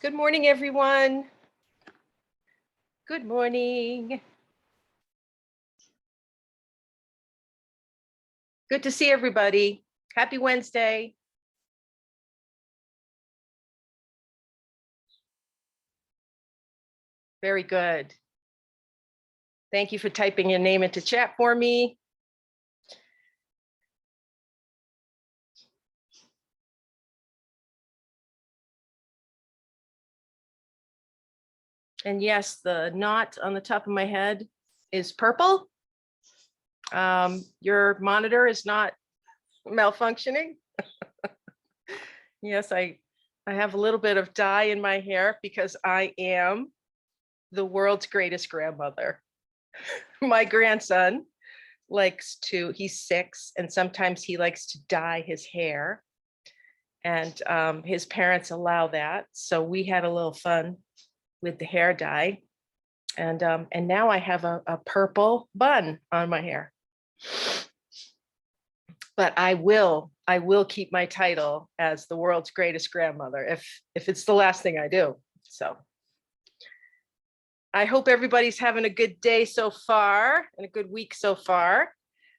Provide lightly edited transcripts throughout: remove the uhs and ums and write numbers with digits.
Good morning, everyone. Good morning. Good to see everybody. Happy Wednesday. Very good. Thank you for typing your name into chat for me. And yes, the knot on the top of my head is purple. Your monitor is not malfunctioning. Yes, I have a little bit of dye in my hair because I am the world's greatest grandmother. My grandson he's 6, and sometimes he likes to dye his hair. And his parents allow that. So we had a little fun with the hair dye. And now I have a purple bun on my hair. But I will keep my title as the world's greatest grandmother if it's the last thing I do. So I hope everybody's having a good day so far and a good week so far.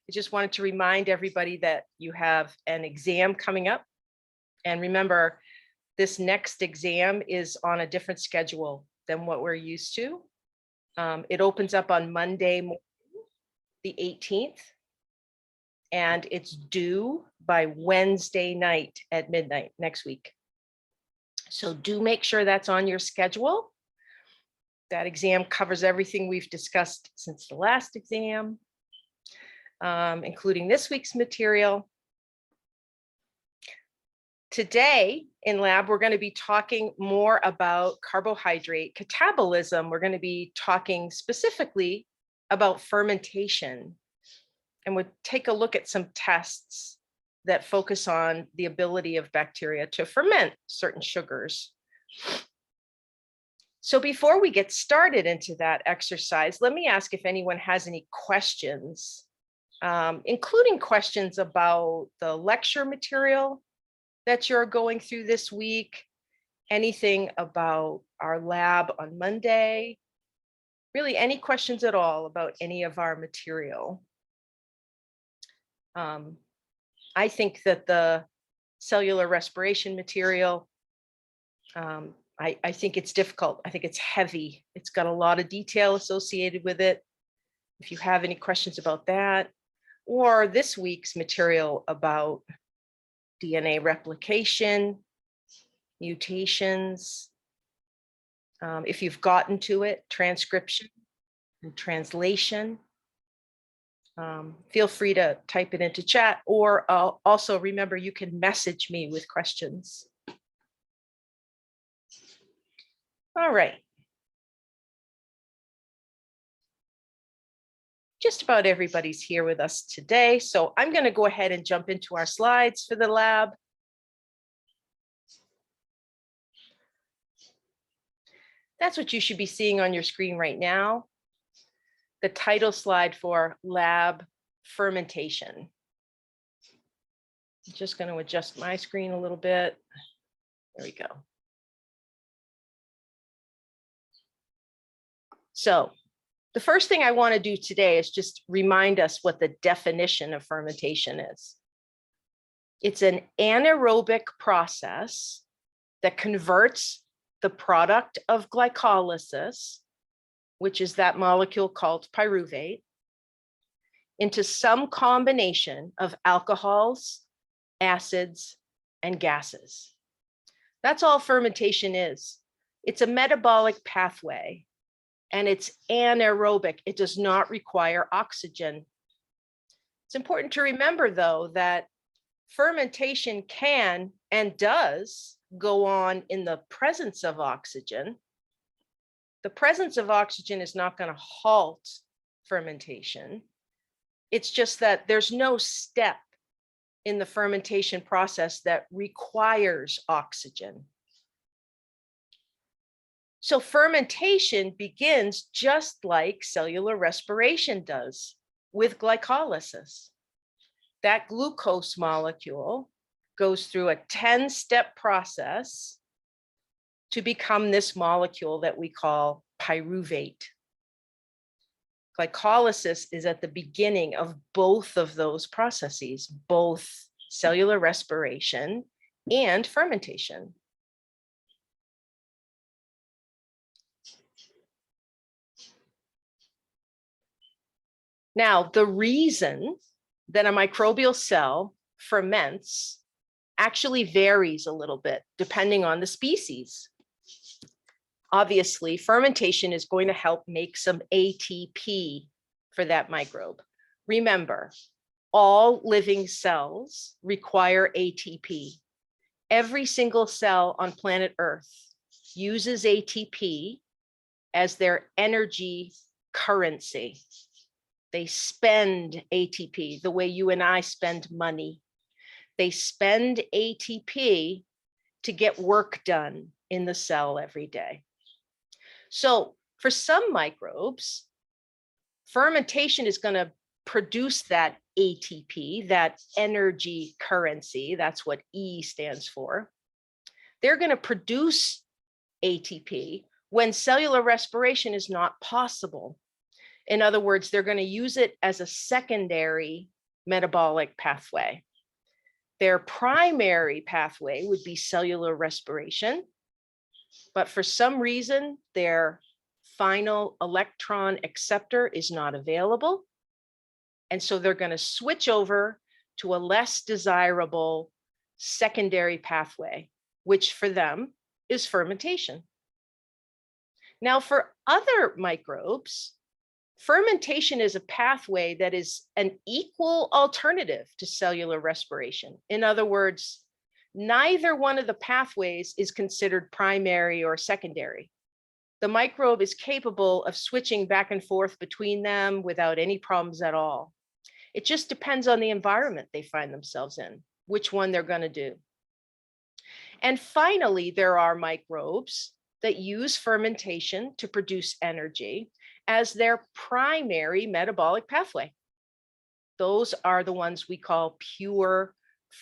I just wanted to remind everybody that you have an exam coming up. And remember, this next exam is on a different schedule than what we're used to. It opens up on Monday morning, the 18th, and it's due by Wednesday night at midnight next week. So do make sure that's on your schedule. That exam covers everything we've discussed since the last exam, including this week's material. Today in lab, we're going to be talking more about carbohydrate catabolism. We're going to be talking specifically about fermentation. And we'll take a look at some tests that focus on the ability of bacteria to ferment certain sugars. So before we get started into that exercise, let me ask if anyone has any questions, including questions about the lecture material that you're going through this week, anything about our lab on Monday, really any questions at all about any of our material. I think that the cellular respiration material, I think it's difficult. I think it's heavy. It's got a lot of detail associated with it. If you have any questions about that, or this week's material about DNA replication, mutations, if you've gotten to it, transcription and translation, feel free to type it into chat, or also remember you can message me with questions. All right. Just about everybody's here with us today, so I'm going to go ahead and jump into our slides for the lab. That's what you should be seeing on your screen right now. The title slide for lab fermentation. I'm just going to adjust my screen a little bit. There we go. So the first thing I want to do today is just remind us what the definition of fermentation is. It's an anaerobic process that converts the product of glycolysis, which is that molecule called pyruvate, into some combination of alcohols, acids, and gases. That's all fermentation is. It's a metabolic pathway, and it's anaerobic. It does not require oxygen. It's important to remember, though, that fermentation can and does go on in the presence of oxygen. The presence of oxygen is not going to halt fermentation. It's just that there's no step in the fermentation process that requires oxygen. So fermentation begins just like cellular respiration does with glycolysis. That glucose molecule goes through a 10-step process to become this molecule that we call pyruvate. Glycolysis is at the beginning of both of those processes, both cellular respiration and fermentation. Now, the reason that a microbial cell ferments actually varies a little bit depending on the species. Obviously, fermentation is going to help make some ATP for that microbe. Remember, all living cells require ATP. Every single cell on planet Earth uses ATP as their energy currency. They spend ATP the way you and I spend money. They spend ATP to get work done in the cell every day. So for some microbes, fermentation is going to produce that ATP, that energy currency. That's what E stands for. They're going to produce ATP when cellular respiration is not possible. In other words, they're going to use it as a secondary metabolic pathway. Their primary pathway would be cellular respiration, but for some reason, their final electron acceptor is not available. And so they're going to switch over to a less desirable secondary pathway, which for them is fermentation. Now, for other microbes, fermentation is a pathway that is an equal alternative to cellular respiration. In other words, neither one of the pathways is considered primary or secondary. The microbe is capable of switching back and forth between them without any problems at all. It just depends on the environment they find themselves in, which one they're going to do. And finally, there are microbes that use fermentation to produce energy as their primary metabolic pathway. Those are the ones we call pure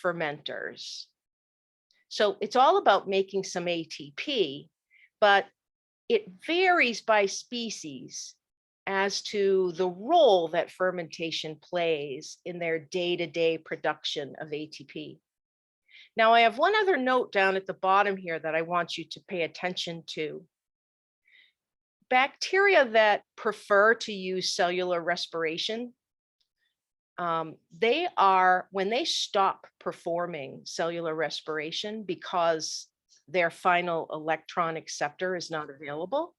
fermenters. So it's all about making some ATP, but it varies by species as to the role that fermentation plays in their day-to-day production of ATP. Now, I have one other note down at the bottom here that I want you to pay attention to. Bacteria that prefer to use cellular respiration, when they stop performing cellular respiration because their final electron acceptor is not available,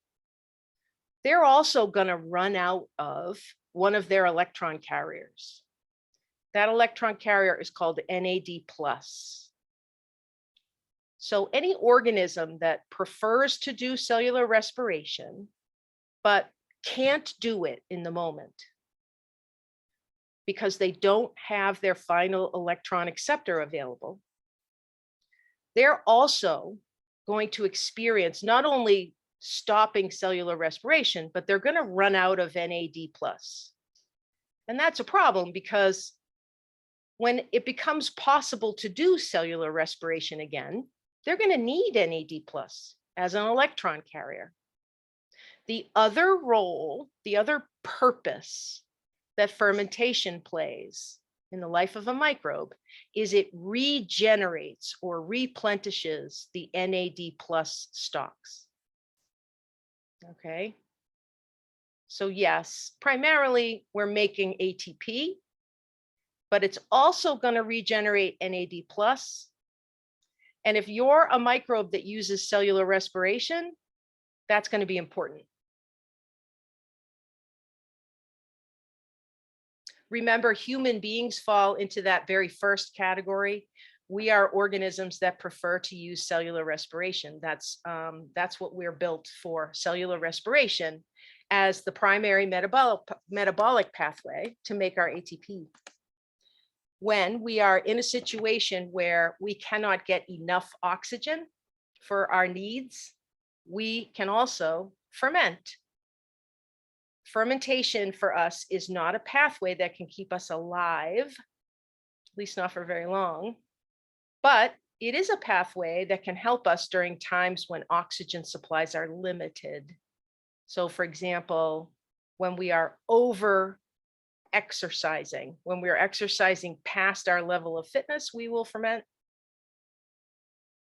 they're also going to run out of one of their electron carriers. That electron carrier is called NAD+. So any organism that prefers to do cellular respiration, but can't do it in the moment because they don't have their final electron acceptor available, they're also going to experience not only stopping cellular respiration, but they're going to run out of NAD+. And that's a problem because when it becomes possible to do cellular respiration again, they're going to need NAD+ as an electron carrier. The other role, the other purpose that fermentation plays in the life of a microbe is it regenerates or replenishes the NAD+ stocks. Okay. So yes, primarily we're making ATP, but it's also going to regenerate NAD+. And if you're a microbe that uses cellular respiration, that's going to be important. Remember, human beings fall into that very first category. We are organisms that prefer to use cellular respiration. That's what we're built for, cellular respiration as the primary metabolic pathway to make our ATP. When we are in a situation where we cannot get enough oxygen for our needs, we can also ferment. Fermentation for us is not a pathway that can keep us alive, at least not for very long, but it is a pathway that can help us during times when oxygen supplies are limited. So for example, when we are over exercising, when we're exercising past our level of fitness, we will ferment.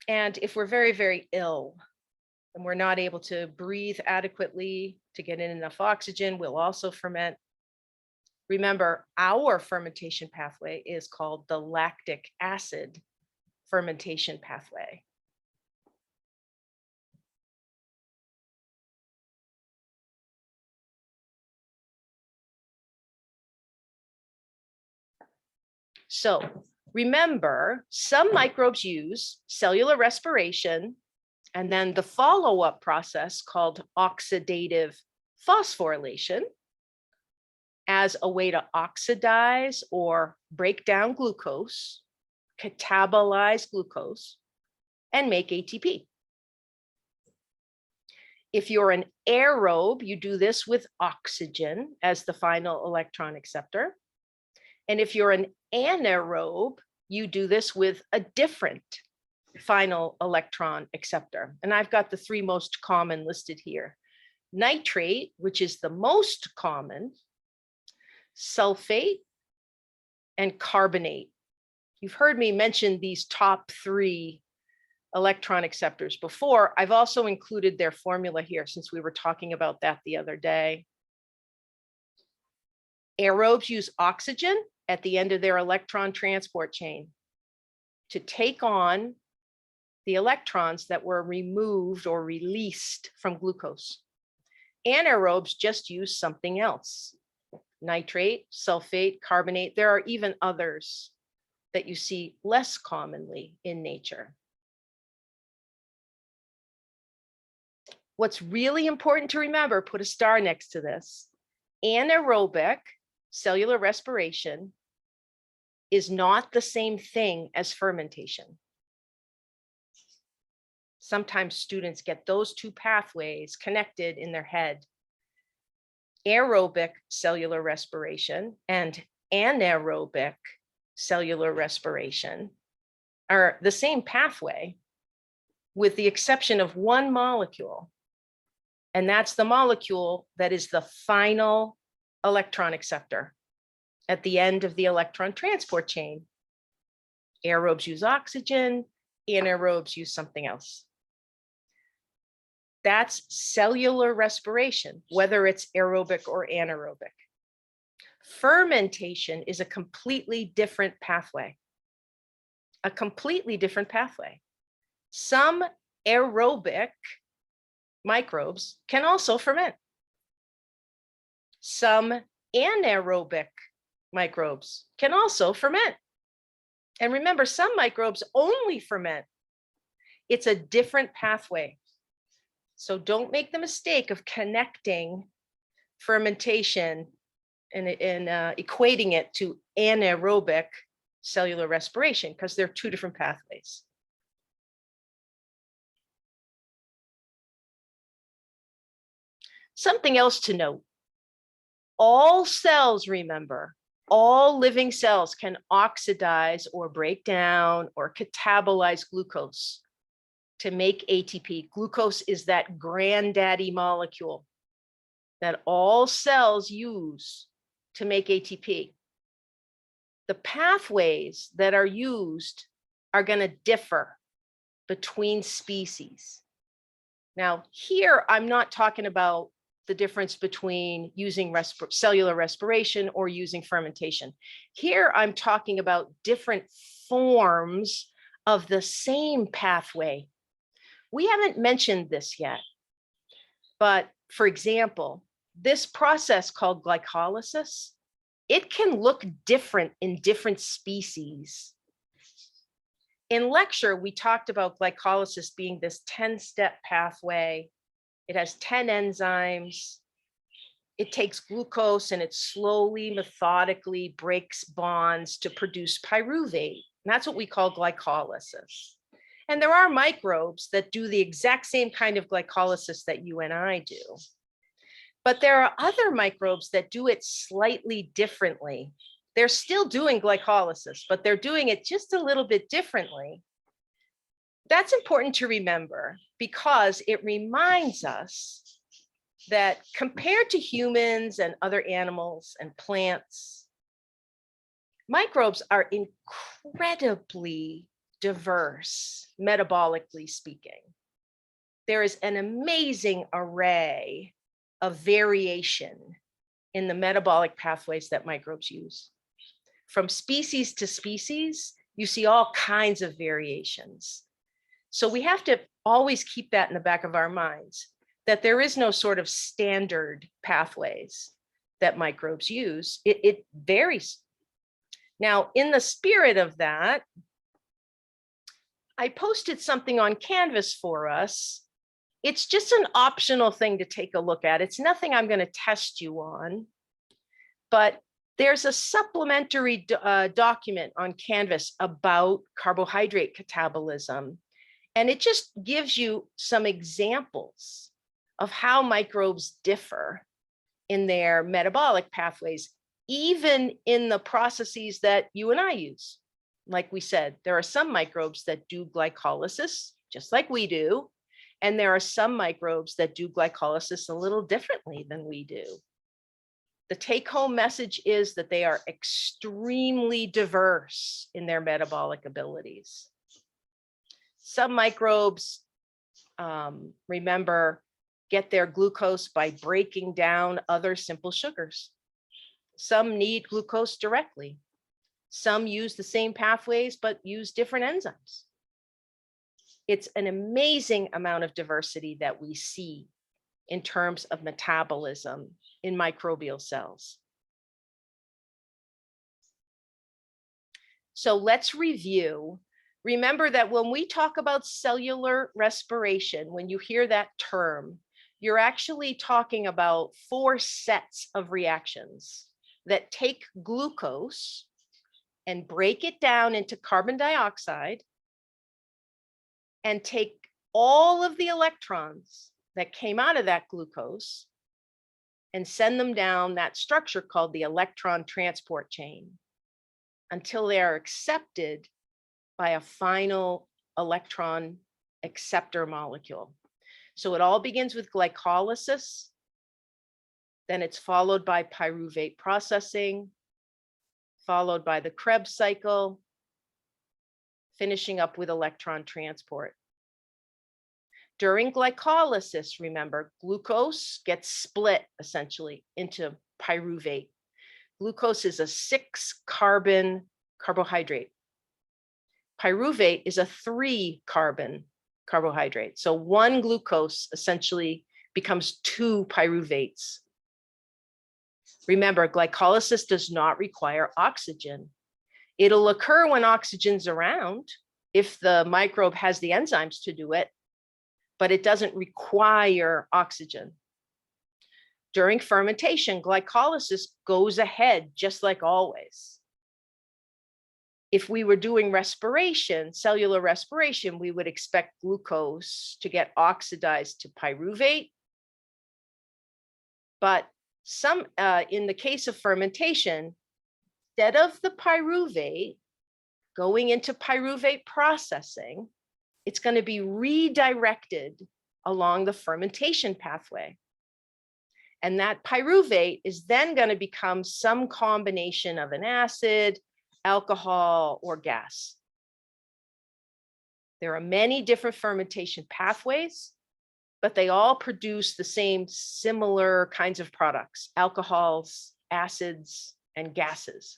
And if we're very, very ill and we're not able to breathe adequately to get in enough oxygen, we'll also ferment. Remember, our fermentation pathway is called the lactic acid fermentation pathway. So remember, some microbes use cellular respiration and then the follow-up process called oxidative phosphorylation as a way to oxidize or break down glucose, catabolize glucose, and make ATP. If you're an aerobe, you do this with oxygen as the final electron acceptor. And if you're an anaerobe, you do this with a different final electron acceptor. And I've got the three most common listed here. Nitrate, which is the most common, sulfate, and carbonate. You've heard me mention these top three electron acceptors before. I've also included their formula here since we were talking about that the other day. Aerobes use oxygen at the end of their electron transport chain to take on the electrons that were removed or released from glucose. Anaerobes just use something else. Nitrate, sulfate, carbonate. There are even others that you see less commonly in nature. What's really important to remember, put a star next to this, anaerobic cellular respiration is not the same thing as fermentation. Sometimes students get those two pathways connected in their head. Aerobic cellular respiration and anaerobic cellular respiration are the same pathway with the exception of one molecule. And that's the molecule that is the final electron acceptor at the end of the electron transport chain. Aerobes use oxygen, anaerobes use something else. That's cellular respiration, whether it's aerobic or anaerobic. Fermentation is a completely different pathway. A completely different pathway. Some aerobic microbes can also ferment. Some anaerobic microbes can also ferment. And remember, some microbes only ferment. It's a different pathway. So don't make the mistake of connecting fermentation and equating it to anaerobic cellular respiration, because they're two different pathways. Something else to note. All cells, remember, all living cells can oxidize or break down or catabolize glucose to make ATP. Glucose is that granddaddy molecule that all cells use to make ATP. The pathways that are used are going to differ between species. Now, here I'm not talking about the difference between using cellular respiration or using fermentation. Here I'm talking about different forms of the same pathway. We haven't mentioned this yet, but for example, this process called glycolysis, it can look different in different species. In lecture, we talked about glycolysis being this 10-step pathway. It has 10 enzymes. It takes glucose and it slowly, methodically breaks bonds to produce pyruvate. And that's what we call glycolysis. And there are microbes that do the exact same kind of glycolysis that you and I do. But there are other microbes that do it slightly differently. They're still doing glycolysis, but they're doing it just a little bit differently. That's important to remember because it reminds us that compared to humans and other animals and plants, microbes are incredibly diverse, metabolically speaking. There is an amazing array of variation in the metabolic pathways that microbes use. From species to species, you see all kinds of variations. So we have to always keep that in the back of our minds, that there is no sort of standard pathways that microbes use. It varies. Now, in the spirit of that, I posted something on Canvas for us. It's just an optional thing to take a look at. It's nothing I'm going to test you on, but there's a supplementary document on Canvas about carbohydrate catabolism. And it just gives you some examples of how microbes differ in their metabolic pathways, even in the processes that you and I use. Like we said, there are some microbes that do glycolysis, just like we do. And there are some microbes that do glycolysis a little differently than we do. The take-home message is that they are extremely diverse in their metabolic abilities. Some microbes, remember, get their glucose by breaking down other simple sugars. Some need glucose directly. Some use the same pathways, but use different enzymes. It's an amazing amount of diversity that we see in terms of metabolism in microbial cells. So let's review. Remember that when we talk about cellular respiration, when you hear that term, you're actually talking about 4 sets of reactions that take glucose and break it down into carbon dioxide and take all of the electrons that came out of that glucose and send them down that structure called the electron transport chain until they are accepted by a final electron acceptor molecule. So it all begins with glycolysis, then it's followed by pyruvate processing, followed by the Krebs cycle, finishing up with electron transport. During glycolysis, remember, glucose gets split essentially into pyruvate. Glucose is a 6-carbon carbohydrate. Pyruvate is a 3-carbon carbohydrate. So 1 glucose essentially becomes 2 pyruvates. Remember, glycolysis does not require oxygen. It'll occur when oxygen's around, if the microbe has the enzymes to do it, but it doesn't require oxygen. During fermentation, glycolysis goes ahead just like always. If we were doing respiration, cellular respiration, we would expect glucose to get oxidized to pyruvate. But in the case of fermentation, instead of the pyruvate going into pyruvate processing, it's going to be redirected along the fermentation pathway. And that pyruvate is then going to become some combination of an acid, alcohol, or gas. There are many different fermentation pathways, but they all produce the same similar kinds of products: alcohols, acids, and gases.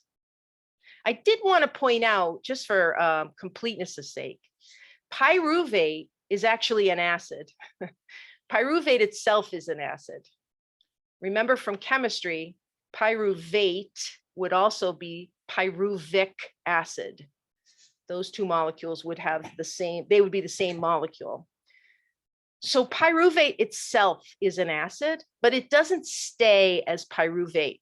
I did want to point out, just for completeness' sake, pyruvate is actually an acid. Pyruvate itself is an acid. Remember from chemistry, pyruvate would also be pyruvic acid. Those 2 molecules would have the same, they would be the same molecule. So pyruvate itself is an acid, but it doesn't stay as pyruvate.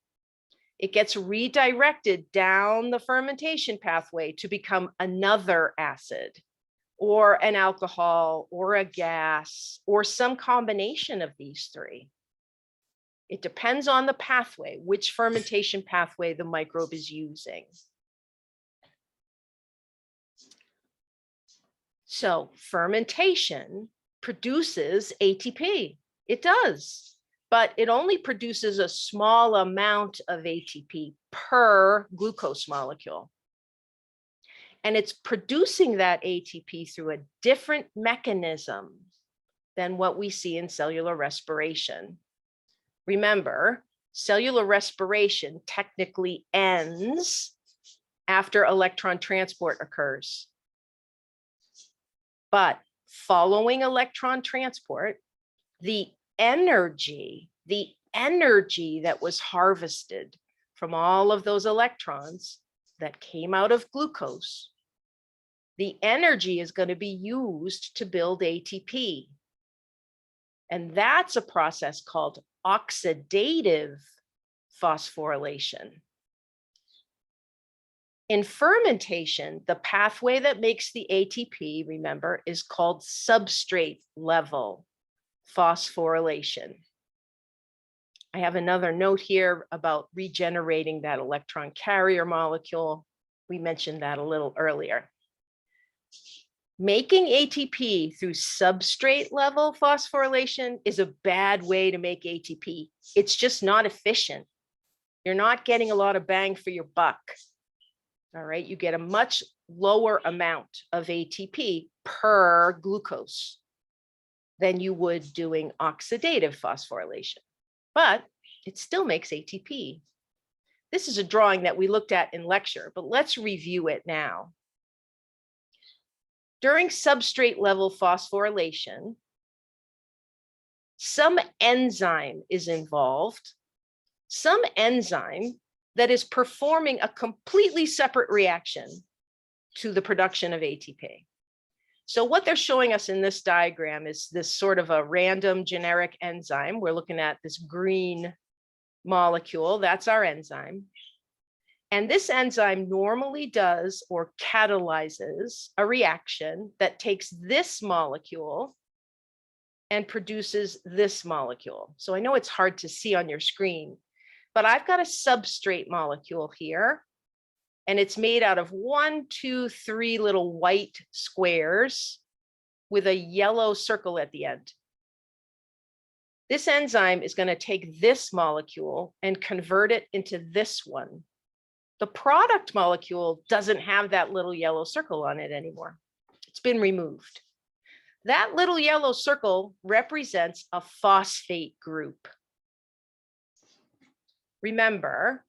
It gets redirected down the fermentation pathway to become another acid, or an alcohol, or a gas, or some combination of these 3. It depends on the pathway, which fermentation pathway the microbe is using. So fermentation produces ATP. It does, but it only produces a small amount of ATP per glucose molecule. And it's producing that ATP through a different mechanism than what we see in cellular respiration. Remember, cellular respiration technically ends after electron transport occurs. But following electron transport, the energy that was harvested from all of those electrons that came out of glucose, the energy is going to be used to build ATP. And that's a process called oxidative phosphorylation. In fermentation, the pathway that makes the ATP, remember, is called substrate level phosphorylation. I have another note here about regenerating that electron carrier molecule. We mentioned that a little earlier. Making ATP through substrate level phosphorylation is a bad way to make ATP. It's just not efficient. You're not getting a lot of bang for your buck. All right, you get a much lower amount of ATP per glucose than you would doing oxidative phosphorylation, but it still makes ATP. This is a drawing that we looked at in lecture, but let's review it now. During substrate level phosphorylation, some enzyme is involved, some enzyme that is performing a completely separate reaction to the production of ATP. So what they're showing us in this diagram is this sort of a random generic enzyme. We're looking at this green molecule, that's our enzyme. And this enzyme normally does or catalyzes a reaction that takes this molecule and produces this molecule. So I know it's hard to see on your screen, but I've got a substrate molecule here, and it's made out of 1, 2, 3 little white squares with a yellow circle at the end. This enzyme is going to take this molecule and convert it into this one. The product molecule doesn't have that little yellow circle on it anymore. It's been removed. That little yellow circle represents a phosphate group. Remember,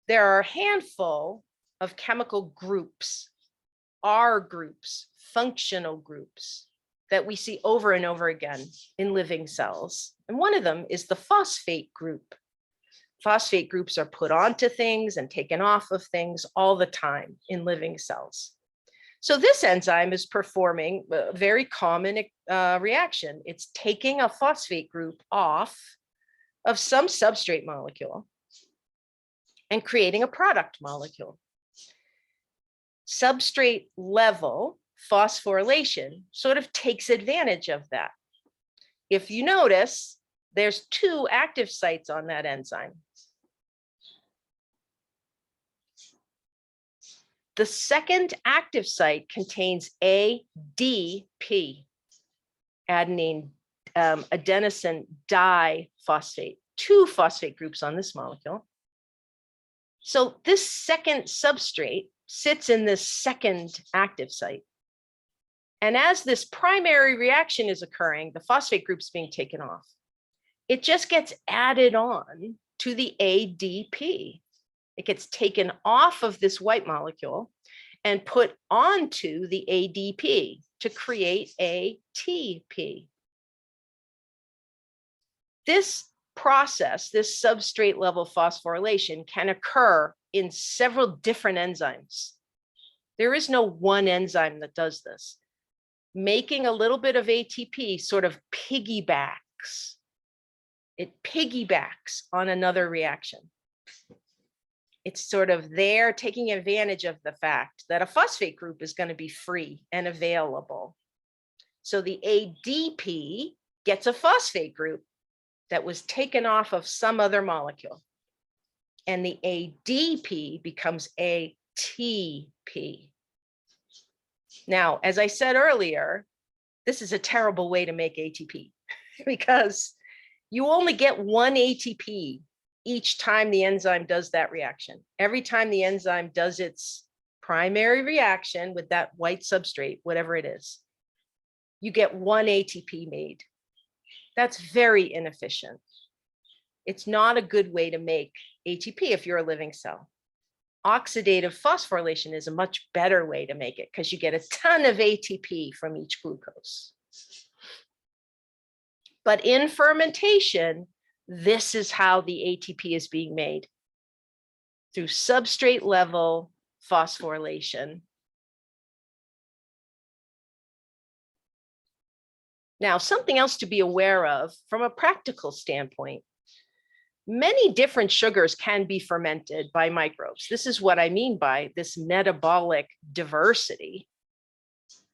there are a handful of chemical groups, R groups, functional groups, that we see over and over again in living cells. And one of them is the phosphate group. Phosphate groups are put onto things and taken off of things all the time in living cells. So this enzyme is performing a very common reaction. It's taking a phosphate group off of some substrate molecule and creating a product molecule. Substrate level phosphorylation sort of takes advantage of that. If you notice, there's 2 active sites on that enzyme. The second active site contains ADP, adenine adenosine diphosphate, 2 phosphate groups on this molecule. So this second substrate sits in this second active site. And as this primary reaction is occurring, the phosphate group's being taken off. It just gets added on to the ADP. It gets taken off of this white molecule and put onto the ADP to create ATP. This process, this substrate level phosphorylation, can occur in several different enzymes. There is no one enzyme that does this. Making a little bit of ATP sort of piggybacks. It piggybacks on another reaction. It's sort of there taking advantage of the fact that a phosphate group is going to be free and available. So the ADP gets a phosphate group that was taken off of some other molecule. And the ADP becomes ATP. Now, as I said earlier, this is a terrible way to make ATP because you only get one ATP each time the enzyme does that reaction. Every time the enzyme does its primary reaction with that white substrate, whatever it is, you get one ATP made. That's very inefficient. It's not a good way to make ATP if you're a living cell. Oxidative phosphorylation is a much better way to make it because you get a ton of ATP from each glucose. But in fermentation, this is how the ATP is being made, through substrate level phosphorylation. Now, something else to be aware of from a practical standpoint, many different sugars can be fermented by microbes. This is what I mean by this metabolic diversity.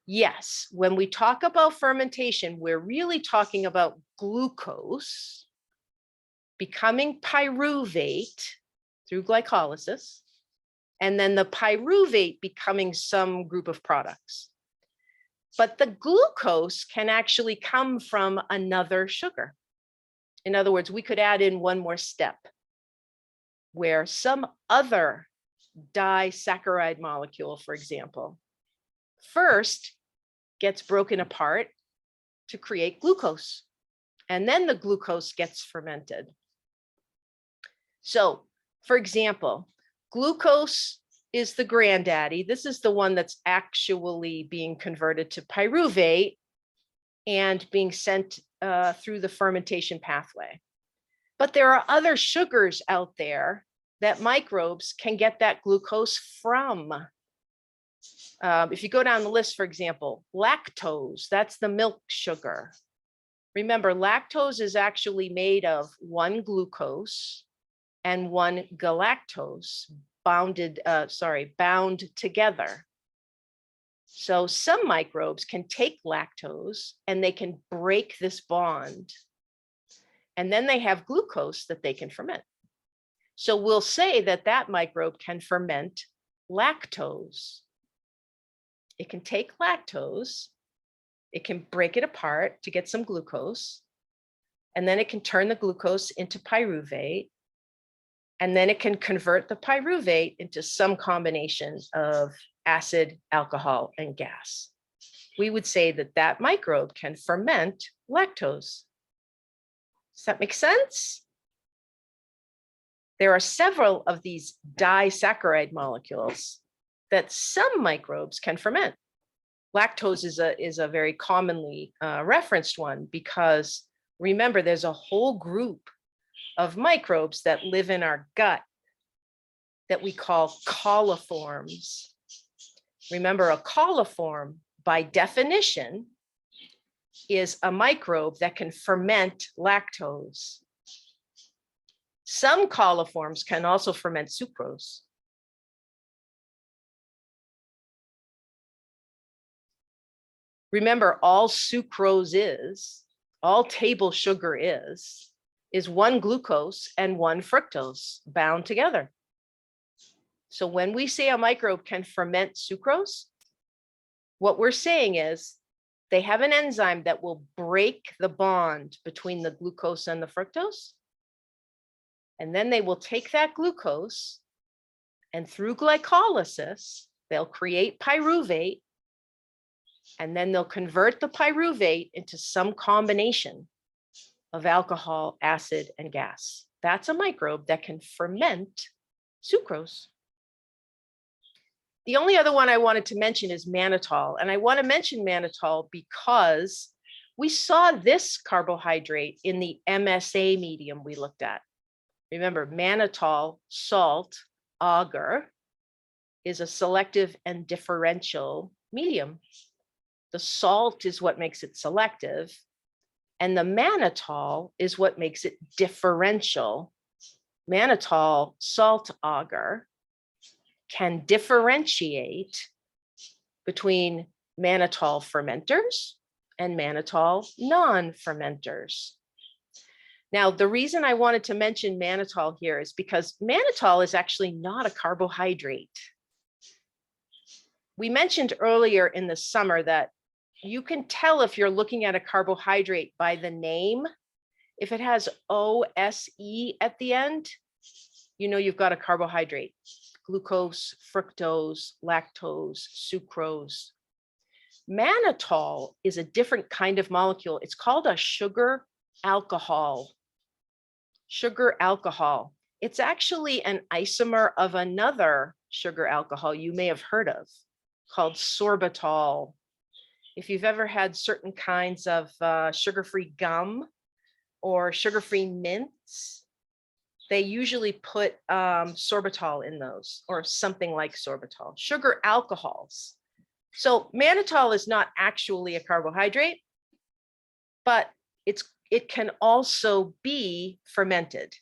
Yes, when we talk about fermentation, we're really talking about glucose becoming pyruvate through glycolysis, and then the pyruvate becoming some group of products. But the glucose can actually come from another sugar. In other words, we could add in one more step where some other disaccharide molecule, for example, first gets broken apart to create glucose, and then the glucose gets fermented. So, for example, glucose is the granddaddy. This is the one that's actually being converted to pyruvate and being sent through the fermentation pathway. But there are other sugars out there that microbes can get that glucose from. If you go down the list, for example, lactose, that's the milk sugar. Remember, lactose is actually made of one glucose and one galactose bound together. So some microbes can take lactose and they can break this bond. And then they have glucose that they can ferment. So we'll say that that microbe can ferment lactose. It can take lactose, it can break it apart to get some glucose, and then it can turn the glucose into pyruvate, and then it can convert the pyruvate into some combination of acid, alcohol, and gas. We would say that that microbe can ferment lactose. Does that make sense? There are several of these disaccharide molecules that some microbes can ferment. Lactose is a very commonly referenced one because remember, there's a whole group of microbes that live in our gut that we call coliforms. Remember, a coliform, by definition, is a microbe that can ferment lactose. Some coliforms can also ferment sucrose. Remember, all sucrose is, all table sugar is one glucose and one fructose bound together. So when we say a microbe can ferment sucrose, what we're saying is they have an enzyme that will break the bond between the glucose and the fructose. And then they will take that glucose and through glycolysis, they'll create pyruvate. And then they'll convert the pyruvate into some combination of alcohol, acid, and gas. That's a microbe that can ferment sucrose. The only other one I wanted to mention is mannitol. And I want to mention mannitol because we saw this carbohydrate in the MSA medium we looked at. Remember, mannitol, salt, agar, is a selective and differential medium. The salt is what makes it selective, and the mannitol is what makes it differential. Mannitol, salt agar, can differentiate between mannitol fermenters and mannitol non-fermenters. Now, the reason I wanted to mention mannitol here is because mannitol is actually not a carbohydrate. We mentioned earlier in the summer that you can tell if you're looking at a carbohydrate by the name. If it has OSE at the end, you know you've got a carbohydrate. Glucose, fructose, lactose, sucrose. Mannitol is a different kind of molecule. It's called a sugar alcohol. Sugar alcohol. It's actually an isomer of another sugar alcohol you may have heard of called sorbitol. If you've ever had certain kinds of sugar-free gum or sugar-free mints, they usually put sorbitol in those or something like sorbitol, sugar alcohols. So mannitol is not actually a carbohydrate, but it can also be fermented.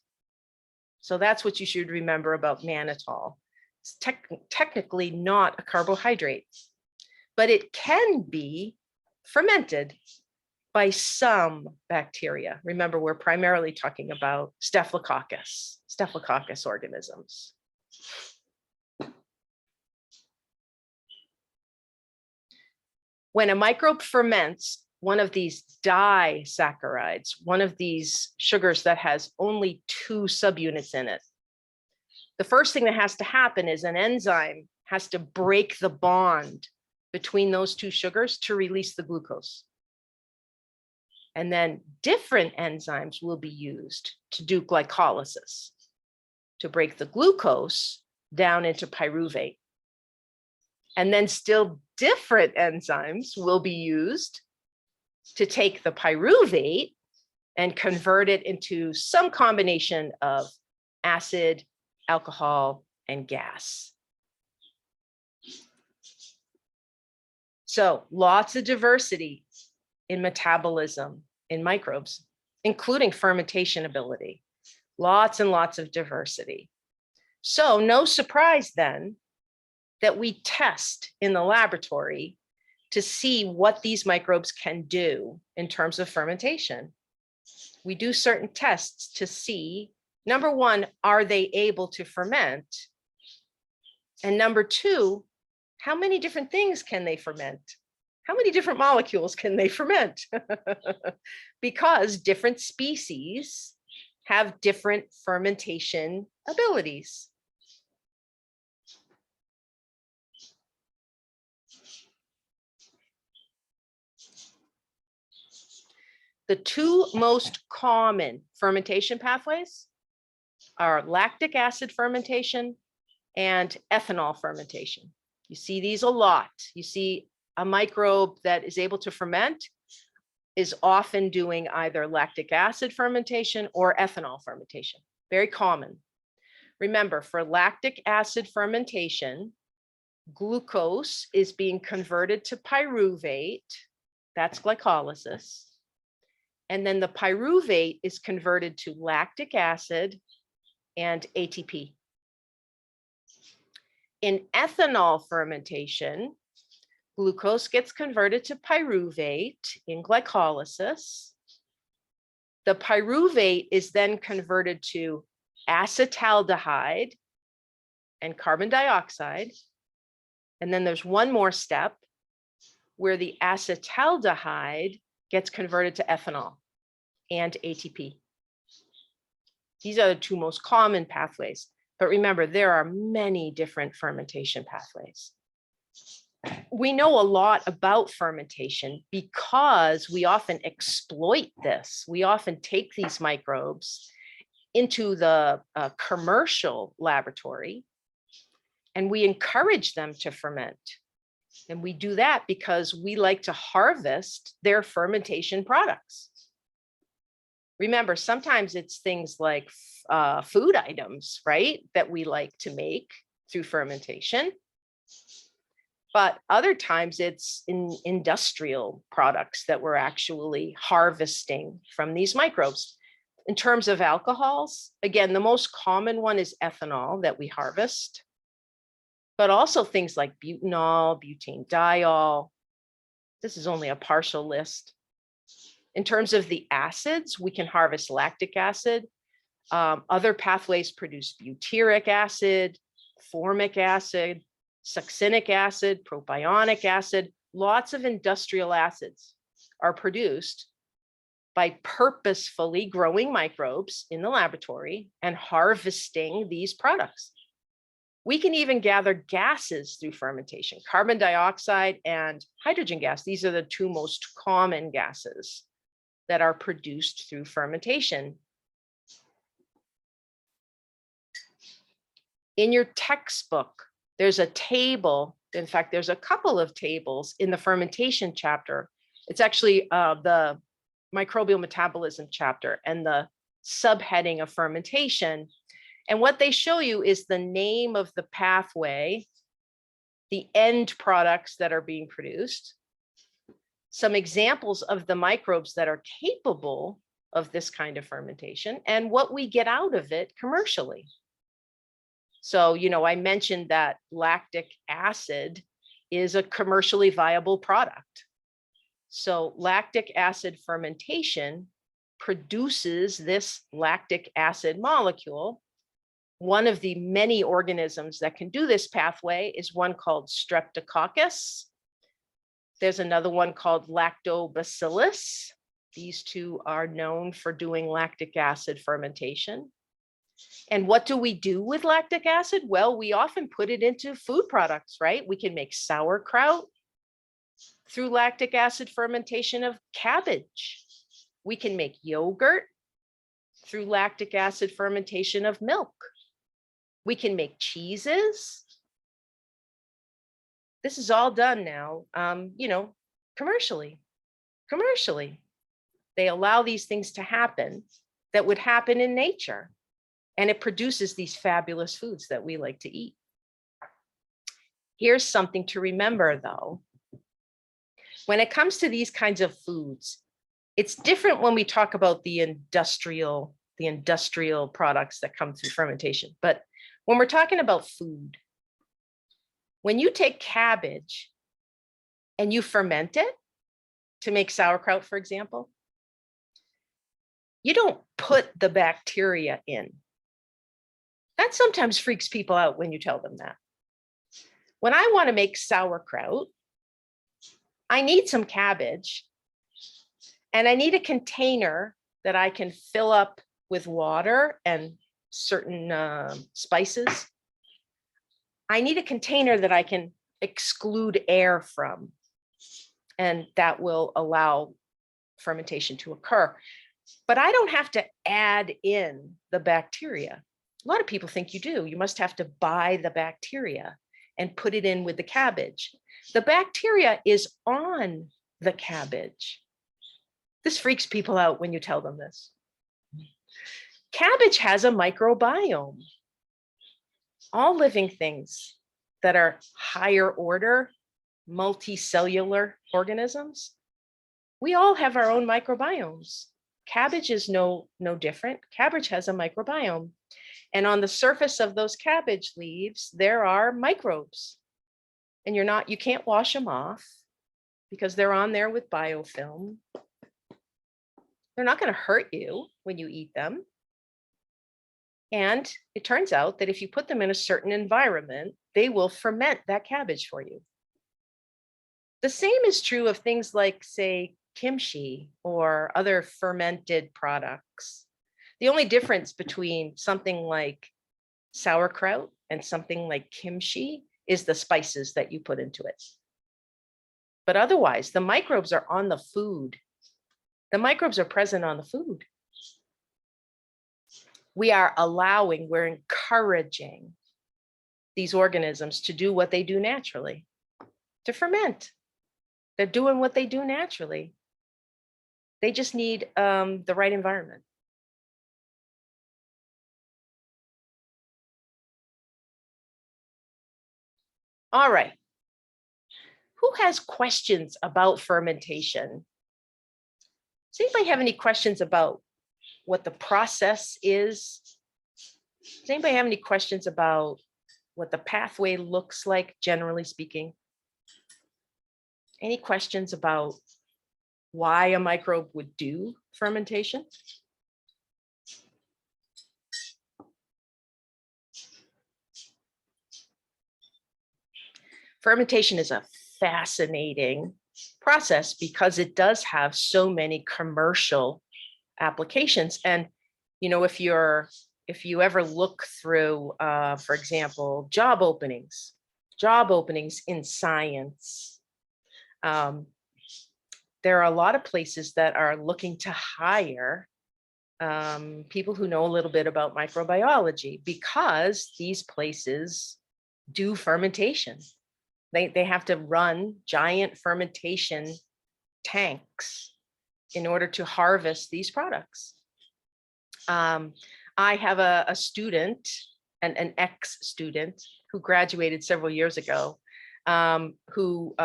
So that's what you should remember about mannitol. It's technically not a carbohydrate, but it can be fermented by some bacteria. Remember, we're primarily talking about Staphylococcus organisms. When a microbe ferments one of these disaccharides, one of these sugars that has only 2 subunits in it, the first thing that has to happen is an enzyme has to break the bond between those 2 sugars to release the glucose. And then different enzymes will be used to do glycolysis, to break the glucose down into pyruvate. And then still different enzymes will be used to take the pyruvate and convert it into some combination of acid, alcohol, and gas. So lots of diversity in metabolism in microbes, including fermentation ability. Lots and lots of diversity. So no surprise then that we test in the laboratory to see what these microbes can do in terms of fermentation. We do certain tests to see, number 1, are they able to ferment? And number 2, how many different things can they ferment? How many different molecules can they ferment? Because different species have different fermentation abilities. The 2 most common fermentation pathways are lactic acid fermentation and ethanol fermentation. You see these a lot. You see a microbe that is able to ferment is often doing either lactic acid fermentation or ethanol fermentation. Very common. Remember, for lactic acid fermentation, glucose is being converted to pyruvate. That's glycolysis. And then the pyruvate is converted to lactic acid and ATP. In ethanol fermentation, glucose gets converted to pyruvate in glycolysis. The pyruvate is then converted to acetaldehyde and carbon dioxide. And then there's one more step where the acetaldehyde gets converted to ethanol and ATP. These are the 2 most common pathways. But remember, there are many different fermentation pathways. We know a lot about fermentation because we often exploit this. We often take these microbes into the commercial laboratory and we encourage them to ferment. And we do that because we like to harvest their fermentation products. Remember, sometimes it's things like food items, right, that we like to make through fermentation. But other times it's in industrial products that we're actually harvesting from these microbes. In terms of alcohols, again, the most common one is ethanol that we harvest, but also things like butanol, butanediol. This is only a partial list. In terms of the acids, we can harvest lactic acid. Other pathways produce butyric acid, formic acid, Succinic acid, propionic acid, lots of industrial acids are produced by purposefully growing microbes in the laboratory and harvesting these products. We can even gather gases through fermentation, carbon dioxide and hydrogen gas. These are the two most common gases that are produced through fermentation. In your textbook, there's a table. In fact, there's a couple of tables in the fermentation chapter. It's actually the microbial metabolism chapter and the subheading of fermentation. And what they show you is the name of the pathway, the end products that are being produced, some examples of the microbes that are capable of this kind of fermentation, and what we get out of it commercially. So, I mentioned that lactic acid is a commercially viable product. So lactic acid fermentation produces this lactic acid molecule. One of the many organisms that can do this pathway is one called Streptococcus. There's another one called Lactobacillus. These two are known for doing lactic acid fermentation. And what do we do with lactic acid? Well, we often put it into food products, right? We can make sauerkraut through lactic acid fermentation of cabbage. We can make yogurt through lactic acid fermentation of milk. We can make cheeses. This is all done now, commercially. They allow these things to happen that would happen in nature. And it produces these fabulous foods that we like to eat. Here's something to remember, though. When it comes to these kinds of foods, it's different when we talk about the industrial products that come through fermentation. But when we're talking about food, when you take cabbage and you ferment it to make sauerkraut, for example, you don't put the bacteria in. That sometimes freaks people out when you tell them that. When I want to make sauerkraut, I need some cabbage and I need a container that I can fill up with water and certain spices. I need a container that I can exclude air from, and that will allow fermentation to occur. But I don't have to add in the bacteria. A lot of people think you do. You must have to buy the bacteria and put it in with the cabbage. The bacteria is on the cabbage. This freaks people out when you tell them this. Cabbage has a microbiome. All living things that are higher order, multicellular organisms, we all have our own microbiomes. Cabbage is no different. Cabbage has a microbiome. And on the surface of those cabbage leaves, there are microbes. And you can't wash them off because they're on there with biofilm. They're not going to hurt you when you eat them. And it turns out that if you put them in a certain environment, they will ferment that cabbage for you. The same is true of things like, say, kimchi or other fermented products. The only difference between something like sauerkraut and something like kimchi is the spices that you put into it. But otherwise, the microbes are on the food. The microbes are present on the food. We're encouraging these organisms to do what they do naturally, to ferment. They're doing what they do naturally. They just need the right environment. All right. Who has questions about fermentation? Does anybody have any questions about what the process is? Does anybody have any questions about what the pathway looks like, generally speaking? Any questions about why a microbe would do fermentation? Fermentation is a fascinating process because it does have so many commercial applications. And, you know, if you ever look through, for example, job openings in science, there are a lot of places that are looking to hire people who know a little bit about microbiology, because these places do fermentation. They have to run giant fermentation tanks in order to harvest these products. I have a student, an ex-student who graduated several years ago, who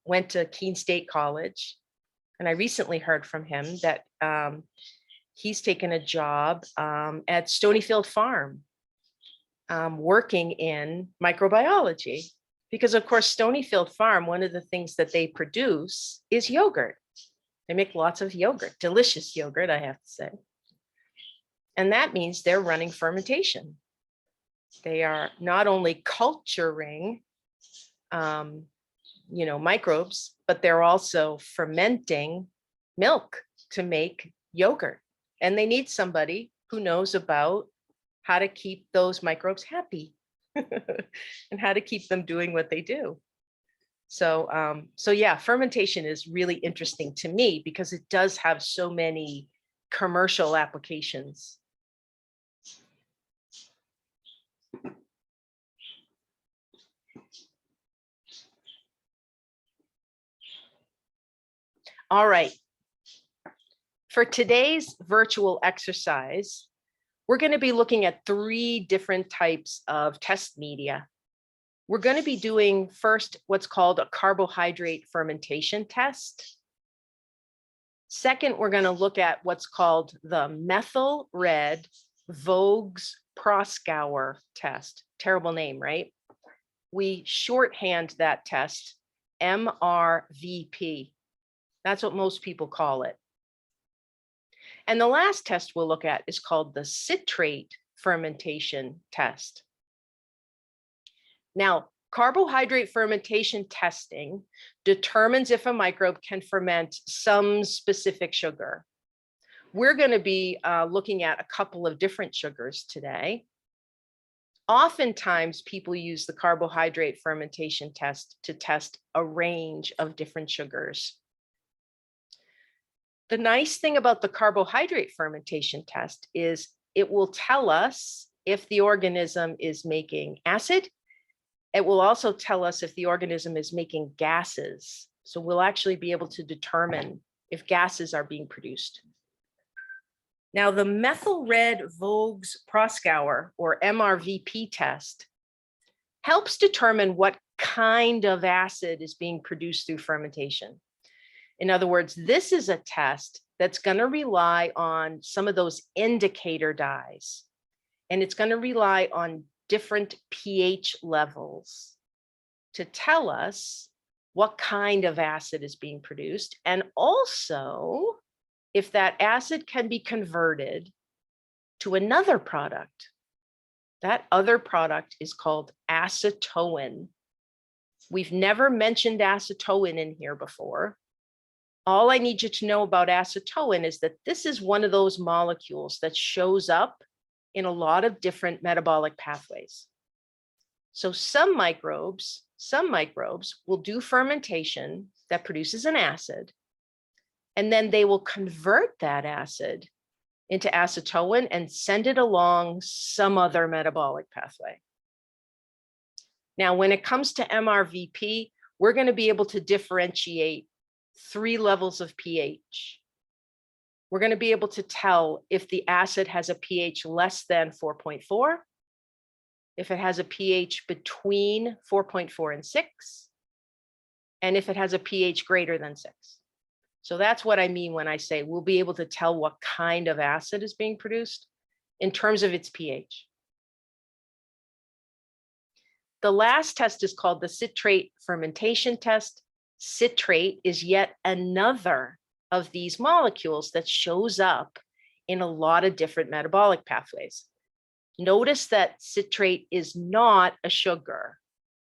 went to Keene State College. And I recently heard from him that he's taken a job at Stonyfield Farm, working in microbiology. Because of course, Stonyfield Farm, one of the things that they produce is yogurt. They make lots of yogurt, delicious yogurt, I have to say. And that means they're running fermentation. They are not only culturing, microbes, but they're also fermenting milk to make yogurt. And they need somebody who knows about how to keep those microbes happy and how to keep them doing what they do. So yeah, fermentation is really interesting to me because it does have so many commercial applications. All right. For today's virtual exercise, we're going to be looking at 3 different types of test media. We're going to be doing first what's called a carbohydrate fermentation test. Second, we're going to look at what's called the Methyl Red Vogue's Scour test. Terrible name, right? We shorthand that test Mrvp. That's what most people call it. And the last test we'll look at is called the Citrate Fermentation test. Now, carbohydrate fermentation testing determines if a microbe can ferment some specific sugar. We're going to be looking at a couple of different sugars today. Oftentimes, people use the carbohydrate fermentation test to test a range of different sugars. The nice thing about the carbohydrate fermentation test is it will tell us if the organism is making acid. It will also tell us if the organism is making gases. So we'll actually be able to determine if gases are being produced. Now, the Methyl Red Vogue's Scour, or Mrvp test, helps determine what kind of acid is being produced through fermentation. In other words, this is a test that's going to rely on some of those indicator dyes, and it's going to rely on different pH levels to tell us what kind of acid is being produced, and also if that acid can be converted to another product. That other product is called acetone. We've never mentioned acetone in here before. All I need you to know about acetone is that this is one of those molecules that shows up in a lot of different metabolic pathways. So some microbes will do fermentation that produces an acid, and then they will convert that acid into acetone and send it along some other metabolic pathway. Now, when it comes to Mrvp, we're going to be able to differentiate 3 levels of pH. We're going to be able to tell if the acid has a pH less than 4.4, if it has a pH between 4.4 and 6, and if it has a pH greater than 6. So that's what I mean when I say we'll be able to tell what kind of acid is being produced in terms of its pH. The last test is called the Citrate Fermentation test. Citrate is yet another of these molecules that shows up in a lot of different metabolic pathways. Notice that citrate is not a sugar.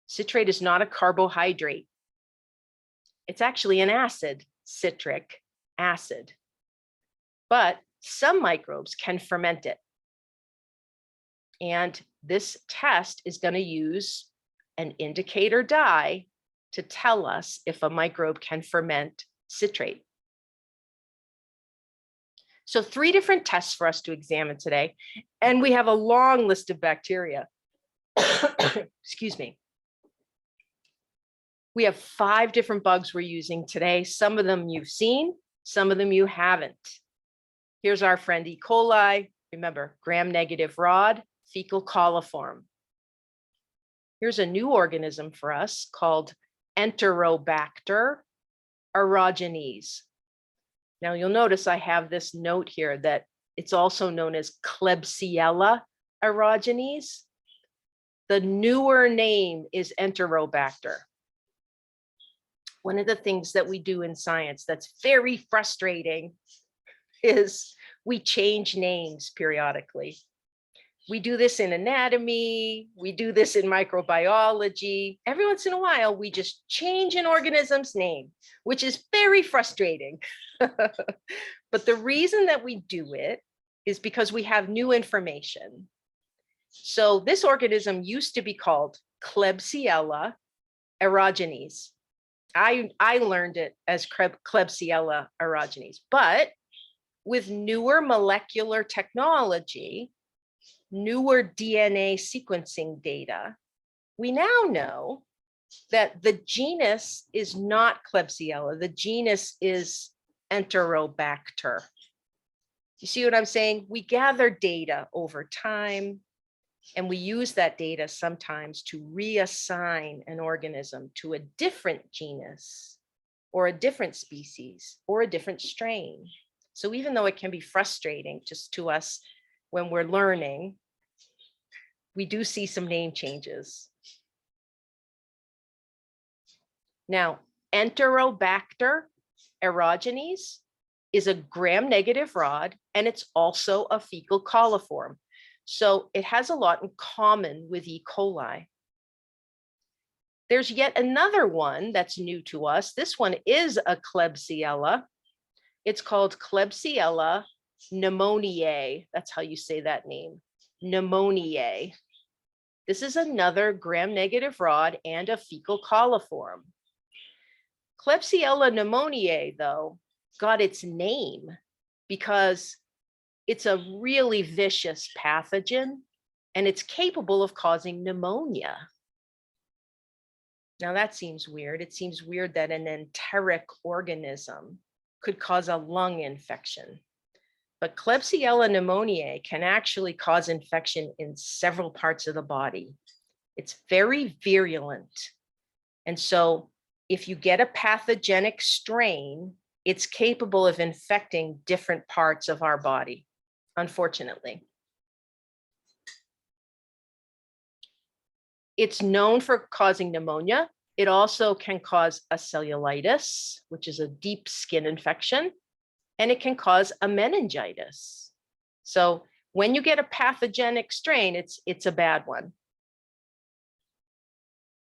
Citrate is not a carbohydrate. It's actually an acid, citric acid. But some microbes can ferment it. And this test is going to use an indicator dye to tell us if a microbe can ferment citrate. So 3 different tests for us to examine today, and we have a long list of bacteria. Excuse me. We have 5 different bugs we're using today. Some of them you've seen, some of them you haven't. Here's our friend E. coli. Remember, gram-negative rod, fecal coliform. Here's a new organism for us called Enterobacter Orogenes. Now you'll notice I have this note here that it's also known as Klebsiella Orogenes. The newer name is Enterobacter. One of the things that we do in science that's very frustrating is we change names periodically. We do this in anatomy, we do this in microbiology. Every once in a while, we just change an organism's name, which is very frustrating. But the reason that we do it is because we have new information. So this organism used to be called Klebsiella Orogenes. I learned it as Klebsiella Orogenes, but with newer molecular technology, newer DNA sequencing data, we now know that the genus is not Klebsiella. The genus is Enterobacter. You see what I'm saying? We gather data over time, and we use that data sometimes to reassign an organism to a different genus or a different species or a different strain. So even though it can be frustrating just to us when we're learning, we do see some name changes. Now, Enterobacter Orogenes is a gram-negative rod, and it's also a fecal coliform. So it has a lot in common with E. coli. There's yet another one that's new to us. This one is a Klebsiella. It's called Klebsiella pneumoniae. That's how you say that name, pneumoniae. This is another gram-negative rod and a fecal coliform. Klebsiella pneumoniae, though, got its name because it's a really vicious pathogen, and it's capable of causing pneumonia. Now that seems weird. It seems weird that an enteric organism could cause a lung infection. But Klebsiella pneumoniae can actually cause infection in several parts of the body. It's very virulent. And so if you get a pathogenic strain, it's capable of infecting different parts of our body, unfortunately. It's known for causing pneumonia. It also can cause a cellulitis, which is a deep skin infection, and it can cause a meningitis. So when you get a pathogenic strain, it's a bad one.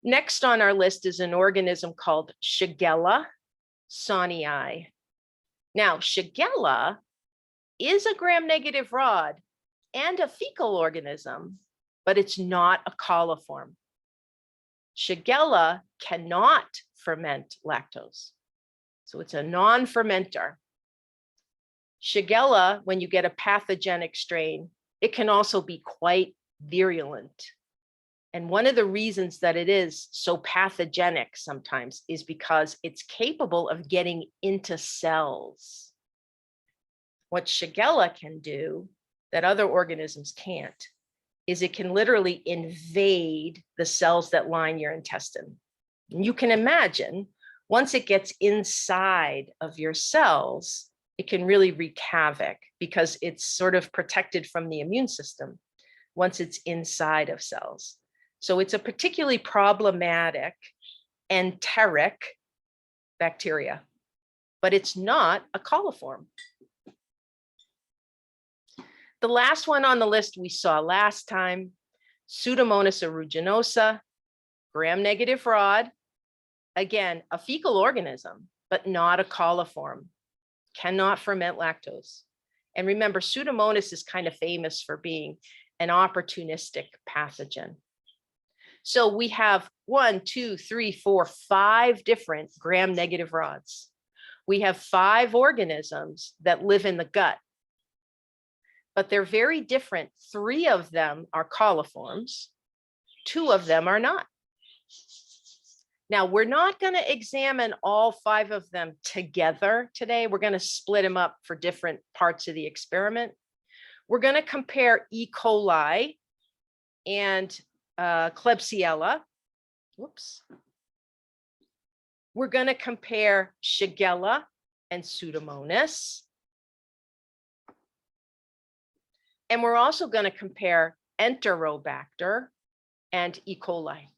Next on our list is an organism called Shigella sonii. Now, Shigella is a gram-negative rod and a fecal organism, but it's not a coliform. Shigella cannot ferment lactose, so it's a non-fermenter. Shigella, when you get a pathogenic strain, it can also be quite virulent. And one of the reasons that it is so pathogenic sometimes is because it's capable of getting into cells. What Shigella can do that other organisms can't is it can literally invade the cells that line your intestine. And you can imagine, once it gets inside of your cells, it can really wreak havoc because it's sort of protected from the immune system once it's inside of cells. So it's a particularly problematic enteric bacteria, but it's not a coliform. The last one on the list we saw last time, Pseudomonas aeruginosa. gram-negative rod, again, a fecal organism, but not a coliform, cannot ferment lactose. And remember, Pseudomonas is kind of famous for being an opportunistic pathogen. So we have 1, 2, 3, 4, 5 different gram-negative rods. We have 5 organisms that live in the gut, but they're very different. 3 of them are coliforms, 2 of them are not. Now, we're not going to examine all 5 of them together today. We're going to split them up for different parts of the experiment. We're going to compare E. coli and Klebsiella. Whoops. We're going to compare Shigella and Pseudomonas. And we're also going to compare Enterobacter and E. coli.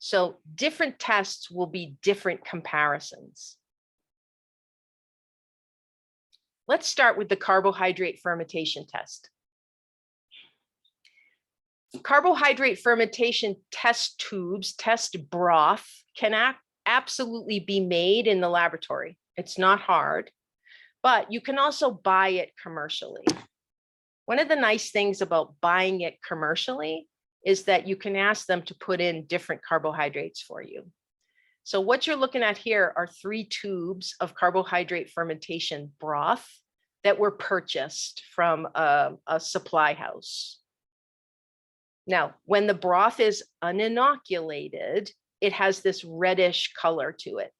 So different tests will be different comparisons. Let's start with the carbohydrate fermentation test. Carbohydrate fermentation test tubes, test broth can absolutely be made in the laboratory. It's not hard, but you can also buy it commercially. One of the nice things about buying it commercially is that you can ask them to put in different carbohydrates for you. So what you're looking at here are 3 tubes of carbohydrate fermentation broth that were purchased from a supply house. Now, when the broth is uninoculated, it has this reddish color to it.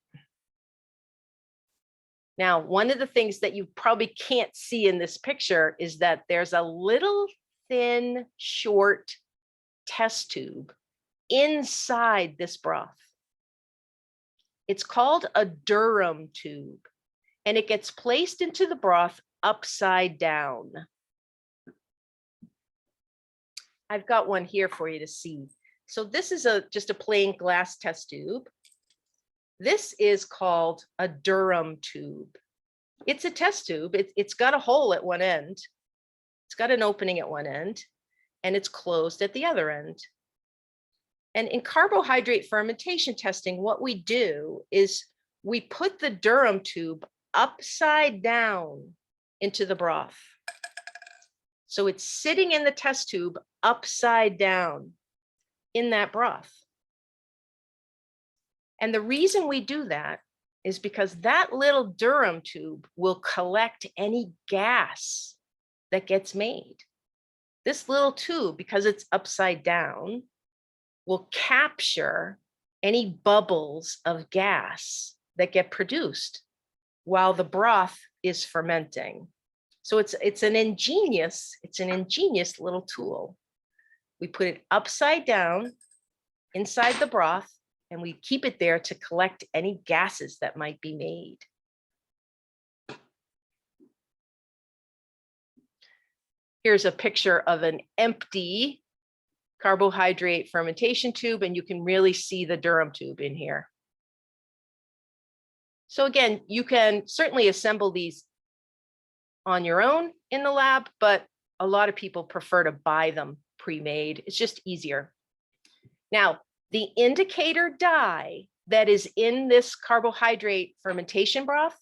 Now, one of the things that you probably can't see in this picture is that there's a little thin, short test tube inside this broth. It's called a Durham tube, and it gets placed into the broth upside down. I've got one here for you to see. So this is just a plain glass test tube. This is called a Durham tube. It's a test tube. It's got a hole at one end. It's got an opening at one end, and it's closed at the other end. And in carbohydrate fermentation testing, what we do is we put the Durham tube upside down into the broth. So it's sitting in the test tube upside down in that broth. And the reason we do that is because that little Durham tube will collect any gas that gets made. This little tube, because it's upside down, will capture any bubbles of gas that get produced while the broth is fermenting. So it's an ingenious little tool. We put it upside down inside the broth, and we keep it there to collect any gases that might be made. Here's a picture of an empty carbohydrate fermentation tube, and you can really see the Durham tube in here. So again, you can certainly assemble these on your own in the lab, but a lot of people prefer to buy them pre-made. It's just easier. Now, the indicator dye that is in this carbohydrate fermentation broth,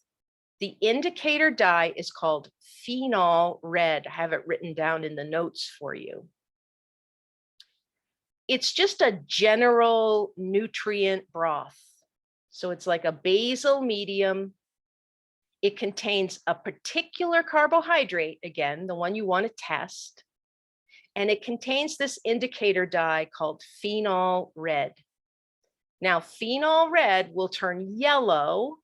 the indicator dye is called Phenol Red. I have it written down in the notes for you. It's just a general nutrient broth. So it's like a basal medium. It contains a particular carbohydrate, again, the one you want to test. And it contains this indicator dye called Phenol Red. Now, Phenol Red will turn yellow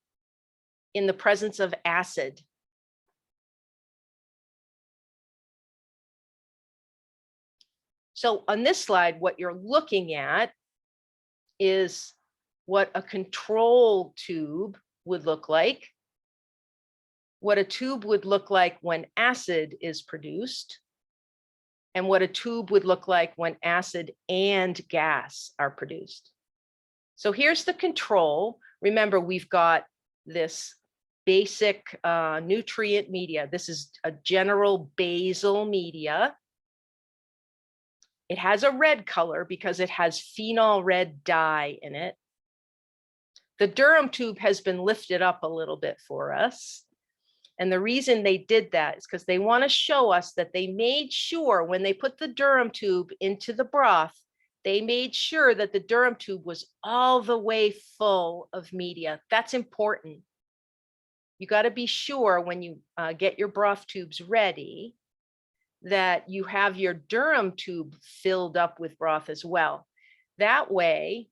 in the presence of acid. So on this slide, what you're looking at is what a control tube would look like, what a tube would look like when acid is produced, and what a tube would look like when acid and gas are produced. So here's the control. Remember, we've got this basic nutrient media. This is a general basal media. It has a red color because it has phenol red dye in it. The Durham tube has been lifted up a little bit for us. And the reason they did that is because they want to show us that they made sure when they put the Durham tube into the broth, they made sure that the Durham tube was all the way full of media. That's important. You got to be sure when you get your broth tubes ready that you have your Durham tube filled up with broth as well. That way,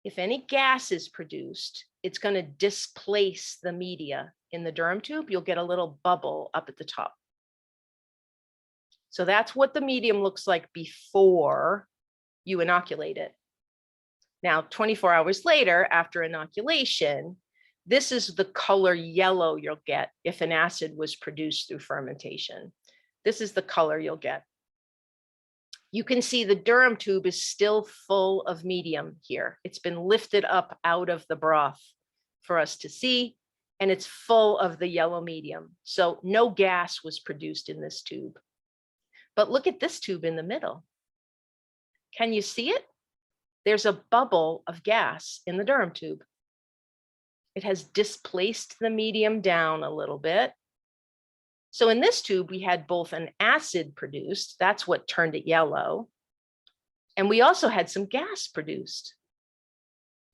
if any gas is produced, it's going to displace the media in the Durham tube. You'll get a little bubble up at the top. So that's what the medium looks like before you inoculate it. Now, 24 hours later, after inoculation, this is the color yellow you'll get if an acid was produced through fermentation. This is the color you'll get. You can see the Durham tube is still full of medium here. It's been lifted up out of the broth for us to see, and it's full of the yellow medium. So no gas was produced in this tube. But look at this tube in the middle. Can you see it? There's a bubble of gas in the Durham tube. It has displaced the medium down a little bit. So in this tube, we had both an acid produced, that's what turned it yellow, and we also had some gas produced.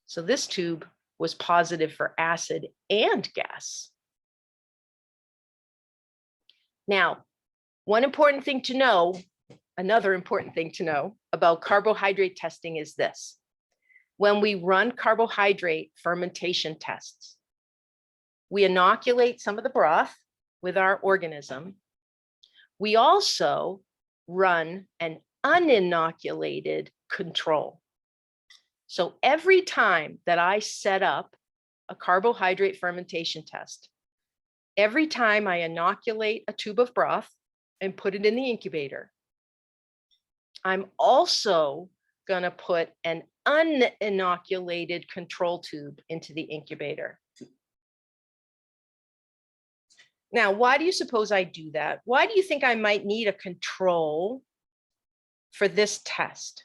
So this tube was positive for acid and gas. Now, one important thing to know, another important thing to know about carbohydrate testing is this. When we run carbohydrate fermentation tests, we inoculate some of the broth with our organism. We also run an uninoculated control. So every time that I set up a carbohydrate fermentation test, every time I inoculate a tube of broth and put it in the incubator, I'm also going to put an uninoculated control tube into the incubator. Now, why do you suppose I do that? Why do you think I might need a control for this test?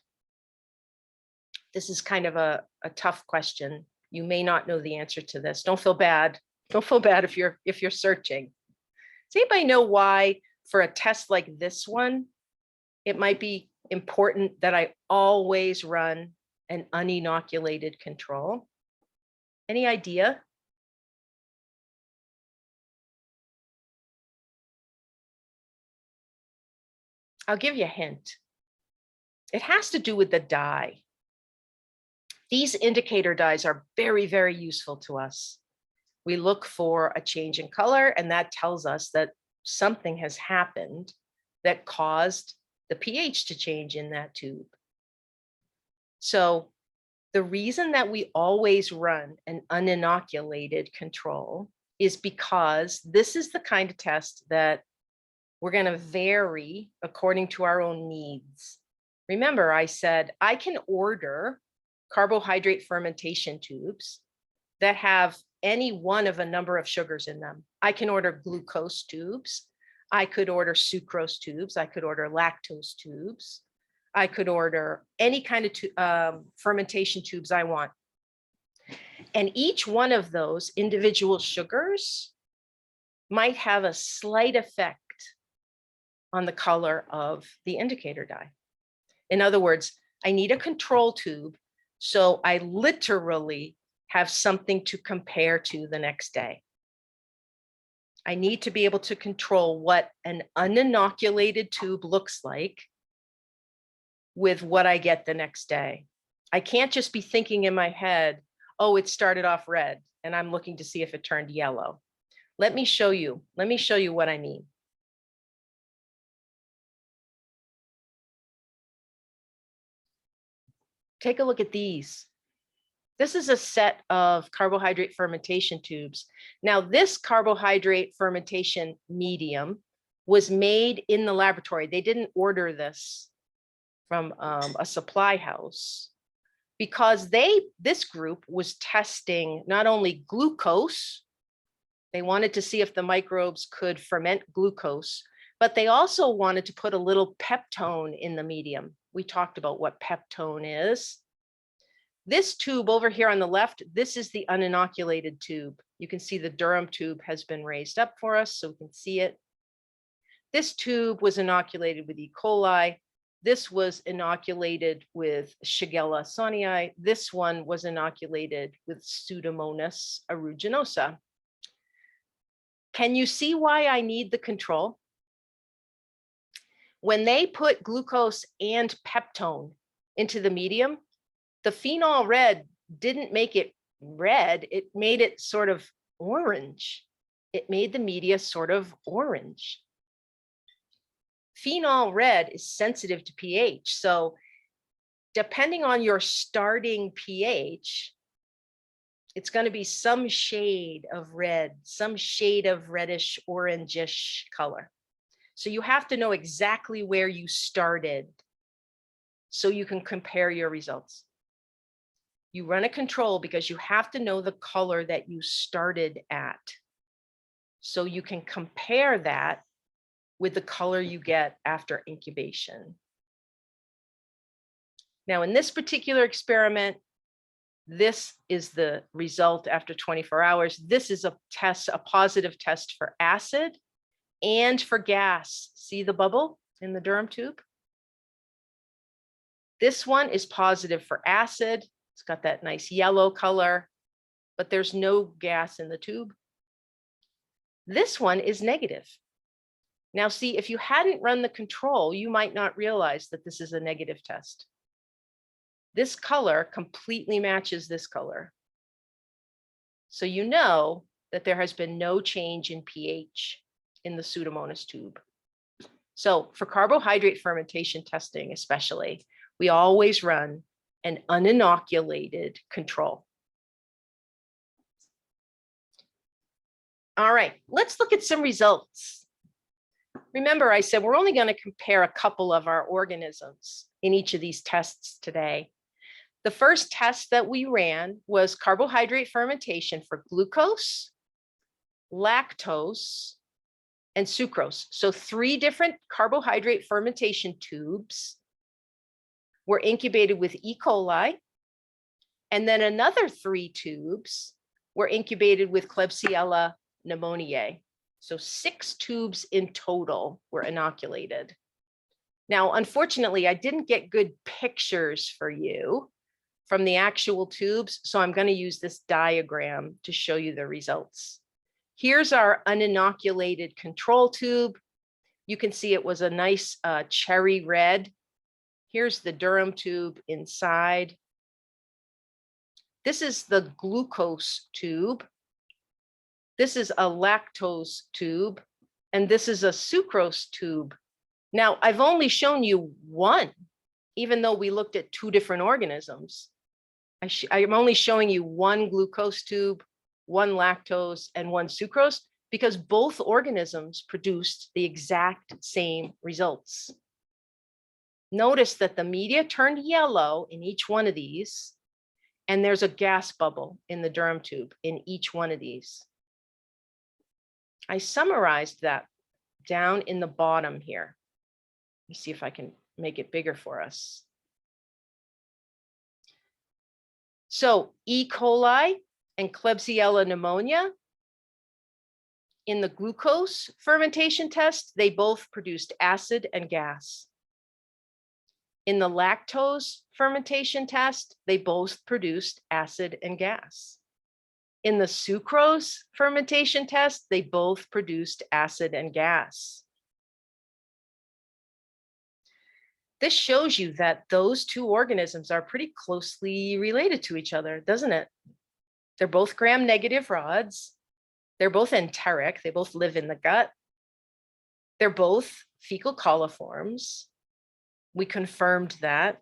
This is kind of a tough question. You may not know the answer to this. Don't feel bad. Don't feel bad if you're searching. Does anybody know why for a test like this one, it might be important that I always run an uninoculated control? Any idea? I'll give you a hint. It has to do with the dye. These indicator dyes are very, very useful to us. We look for a change in color, and that tells us that something has happened that caused the pH to change in that tube. So the reason that we always run an uninoculated control is because this is the kind of test that we're going to vary according to our own needs. Remember, I said I can order carbohydrate fermentation tubes that have any one of a number of sugars in them. I can order glucose tubes. I could order sucrose tubes. I could order lactose tubes. I could order any kind of fermentation tubes I want. And each one of those individual sugars might have a slight effect on the color of the indicator dye. In other words, I need a control tube, so I literally have something to compare to the next day. I need to be able to control what an uninoculated tube looks like with what I get the next day. I can't just be thinking in my head, oh, it started off red, and I'm looking to see if it turned yellow. Let me show you what I mean. Take a look at these. This is a set of carbohydrate fermentation tubes. Now, this carbohydrate fermentation medium was made in the laboratory. They didn't order this from a supply house because this group was testing not only glucose, they wanted to see if the microbes could ferment glucose, But they also wanted to put a little peptone in the medium. We talked about what peptone is. This tube over here on the left, this is the uninoculated tube. You can see the Durham tube has been raised up for us so we can see it. This tube was inoculated with E. coli. This was inoculated with Shigella sonii. This one was inoculated with Pseudomonas aeruginosa. Can you see why I need the control? When they put glucose and peptone into the medium, the phenol red didn't make it red, it made it sort of orange. It made the media sort of orange. Phenol red is sensitive to pH. So depending on your starting pH, it's going to be some shade of red, some shade of reddish, orangish color. So you have to know exactly where you started so you can compare your results. You run a control because you have to know the color that you started at. So you can compare that with the color you get after incubation. Now, in this particular experiment, this is the result after 24 hours. This is a test, a positive test for acid and for gas. See the bubble in the Durham tube? This one is positive for acid. It's got that nice yellow color, but there's no gas in the tube. This one is negative. Now, see, if you hadn't run the control, you might not realize that this is a negative test. This color completely matches this color. So you know that there has been no change in pH in the Pseudomonas tube. So for carbohydrate fermentation testing, especially, we always run an uninoculated control. All right, let's look at some results. Remember, I said we're only going to compare a couple of our organisms in each of these tests today. The first test that we ran was carbohydrate fermentation for glucose, lactose, and sucrose. So 3 different carbohydrate fermentation tubes were incubated with E. coli, and then another 3 tubes were incubated with Klebsiella pneumoniae. So 6 tubes in total were inoculated. Now, unfortunately, I didn't get good pictures for you from the actual tubes, so I'm going to use this diagram to show you the results. Here's our uninoculated control tube. You can see it was a nice cherry red. Here's the Durham tube inside. This is the glucose tube. This is a lactose tube, and this is a sucrose tube. Now, I've only shown you one, even though we looked at 2 different organisms. I'm only showing you 1 glucose tube, 1 lactose, and 1 sucrose, because both organisms produced the exact same results. Notice that the media turned yellow in each one of these, and there's a gas bubble in the Durham tube in each one of these. I summarized that down in the bottom here. Let me see if I can make it bigger for us. So E. coli and Klebsiella pneumonia, in the glucose fermentation test, they both produced acid and gas. In the lactose fermentation test, they both produced acid and gas. In the sucrose fermentation test, they both produced acid and gas. This shows you that those 2 organisms are pretty closely related to each other, doesn't it? They're both gram-negative rods. They're both enteric. They both live in the gut. They're both fecal coliforms. We confirmed that.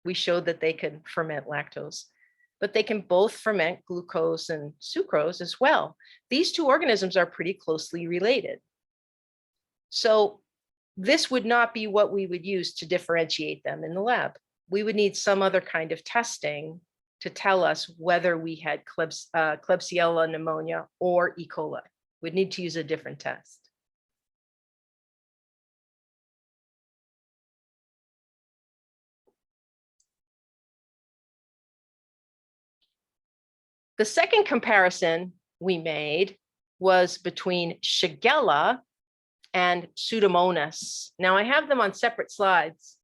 We showed that they can ferment lactose, but they can both ferment glucose and sucrose as well. These 2 organisms are pretty closely related. So this would not be what we would use to differentiate them in the lab. We would need some other kind of testing to tell us whether we had Klebsiella pneumonia or E. coli. We'd need to use a different test. The second comparison we made was between Shigella and Pseudomonas. Now I have them on separate slides.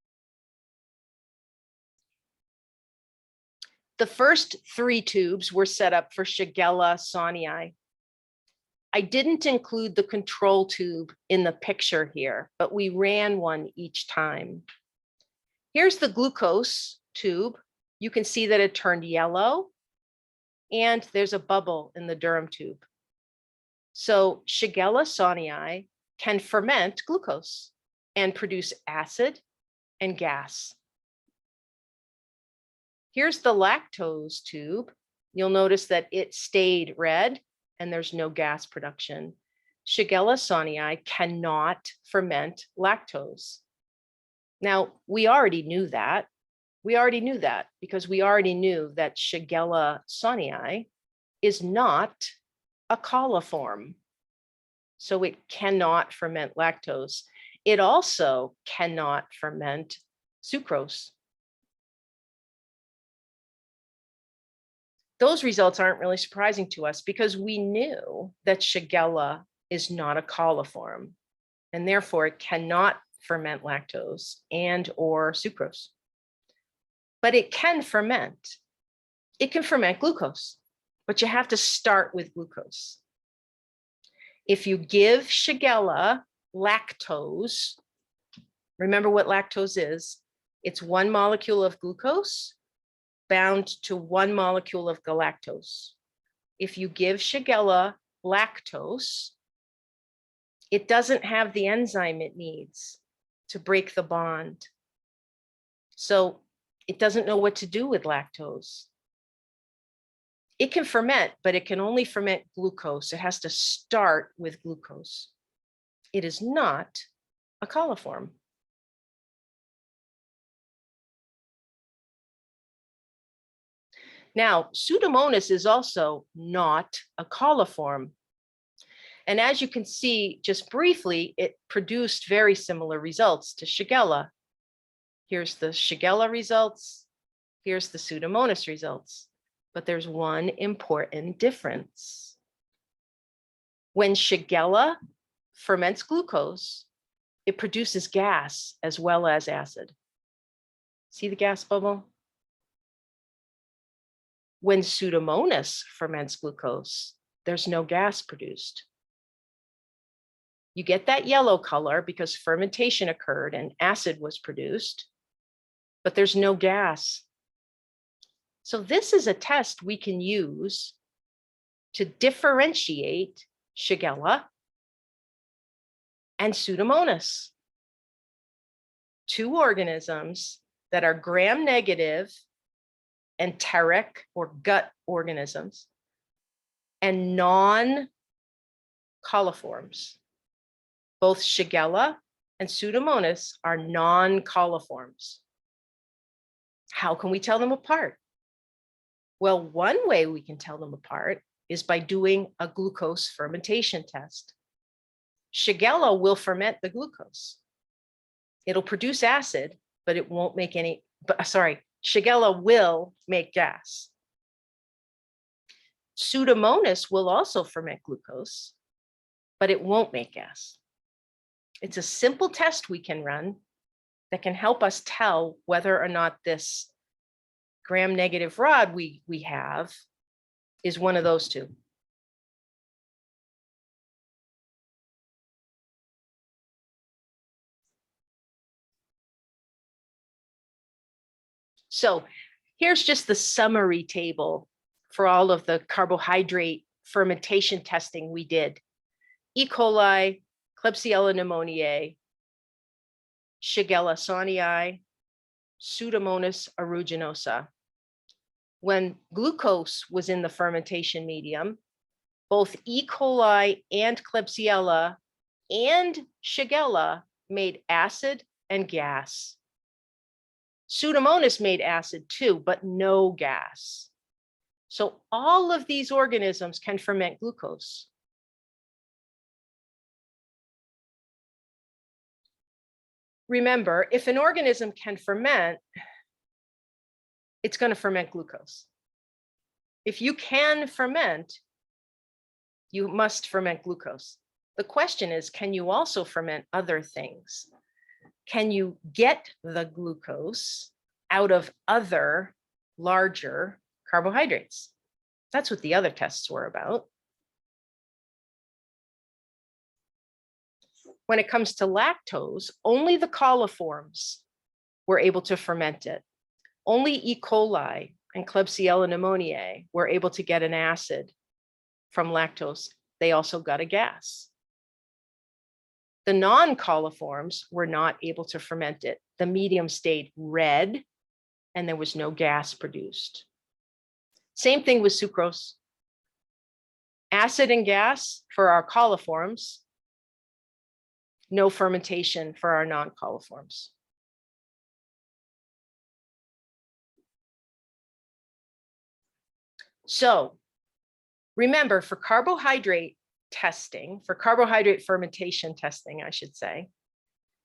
The first 3 tubes were set up for Shigella sonii. I didn't include the control tube in the picture here, but we ran one each time. Here's the glucose tube. You can see that it turned yellow, and there's a bubble in the Durham tube. So Shigella sonii can ferment glucose and produce acid and gas. Here's the lactose tube. You'll notice that it stayed red and there's no gas production. Shigella sonii cannot ferment lactose. Now, we already knew that. We already knew that because we already knew that Shigella sonii is not a coliform. So it cannot ferment lactose. It also cannot ferment sucrose. Those results aren't really surprising to us because we knew that Shigella is not a coliform, and therefore it cannot ferment lactose and or sucrose. But it can ferment. It can ferment glucose, but you have to start with glucose. If you give Shigella lactose, remember what lactose is. It's 1 molecule of glucose bound to 1 molecule of galactose. If you give Shigella lactose, it doesn't have the enzyme it needs to break the bond. So it doesn't know what to do with lactose. It can ferment, but it can only ferment glucose. It has to start with glucose. It is not a coliform. Now, Pseudomonas is also not a coliform. And as you can see, just briefly, it produced very similar results to Shigella. Here's the Shigella results. Here's the Pseudomonas results. But there's one important difference. When Shigella ferments glucose, it produces gas as well as acid. See the gas bubble? When Pseudomonas ferments glucose, there's no gas produced. You get that yellow color because fermentation occurred and acid was produced, but there's no gas. So this is a test we can use to differentiate Shigella and Pseudomonas, 2 organisms that are gram-negative enteric or gut organisms and non-coliforms. Both Shigella and Pseudomonas are non-coliforms. How can we tell them apart? Well, one way we can tell them apart is by doing a glucose fermentation test. Shigella will ferment the glucose. It'll produce acid, but it won't make any, Shigella will make gas. Pseudomonas will also ferment glucose, but it won't make gas. It's a simple test we can run that can help us tell whether or not this gram-negative rod we have is one of those 2. So here's just the summary table for all of the carbohydrate fermentation testing we did. E. coli, Klebsiella pneumoniae, Shigella sonii, Pseudomonas aeruginosa. When glucose was in the fermentation medium, both E. coli and Klebsiella and Shigella made acid and gas. Pseudomonas made acid too, but no gas. So all of these organisms can ferment glucose. Remember, if an organism can ferment, it's going to ferment glucose. if you can ferment, you must ferment glucose. The question is, can you also ferment other things? Can you get the glucose out of other larger carbohydrates? That's what the other tests were about. When it comes to lactose, only the coliforms were able to ferment it. Only E. coli and Klebsiella pneumoniae were able to get an acid from lactose. They also got a gas. The non-coliforms were not able to ferment it. The medium stayed red and there was no gas produced. Same thing with sucrose. Acid and gas for our coliforms, no fermentation for our non-coliforms. So remember, for carbohydrate testing, for carbohydrate fermentation testing, I should say,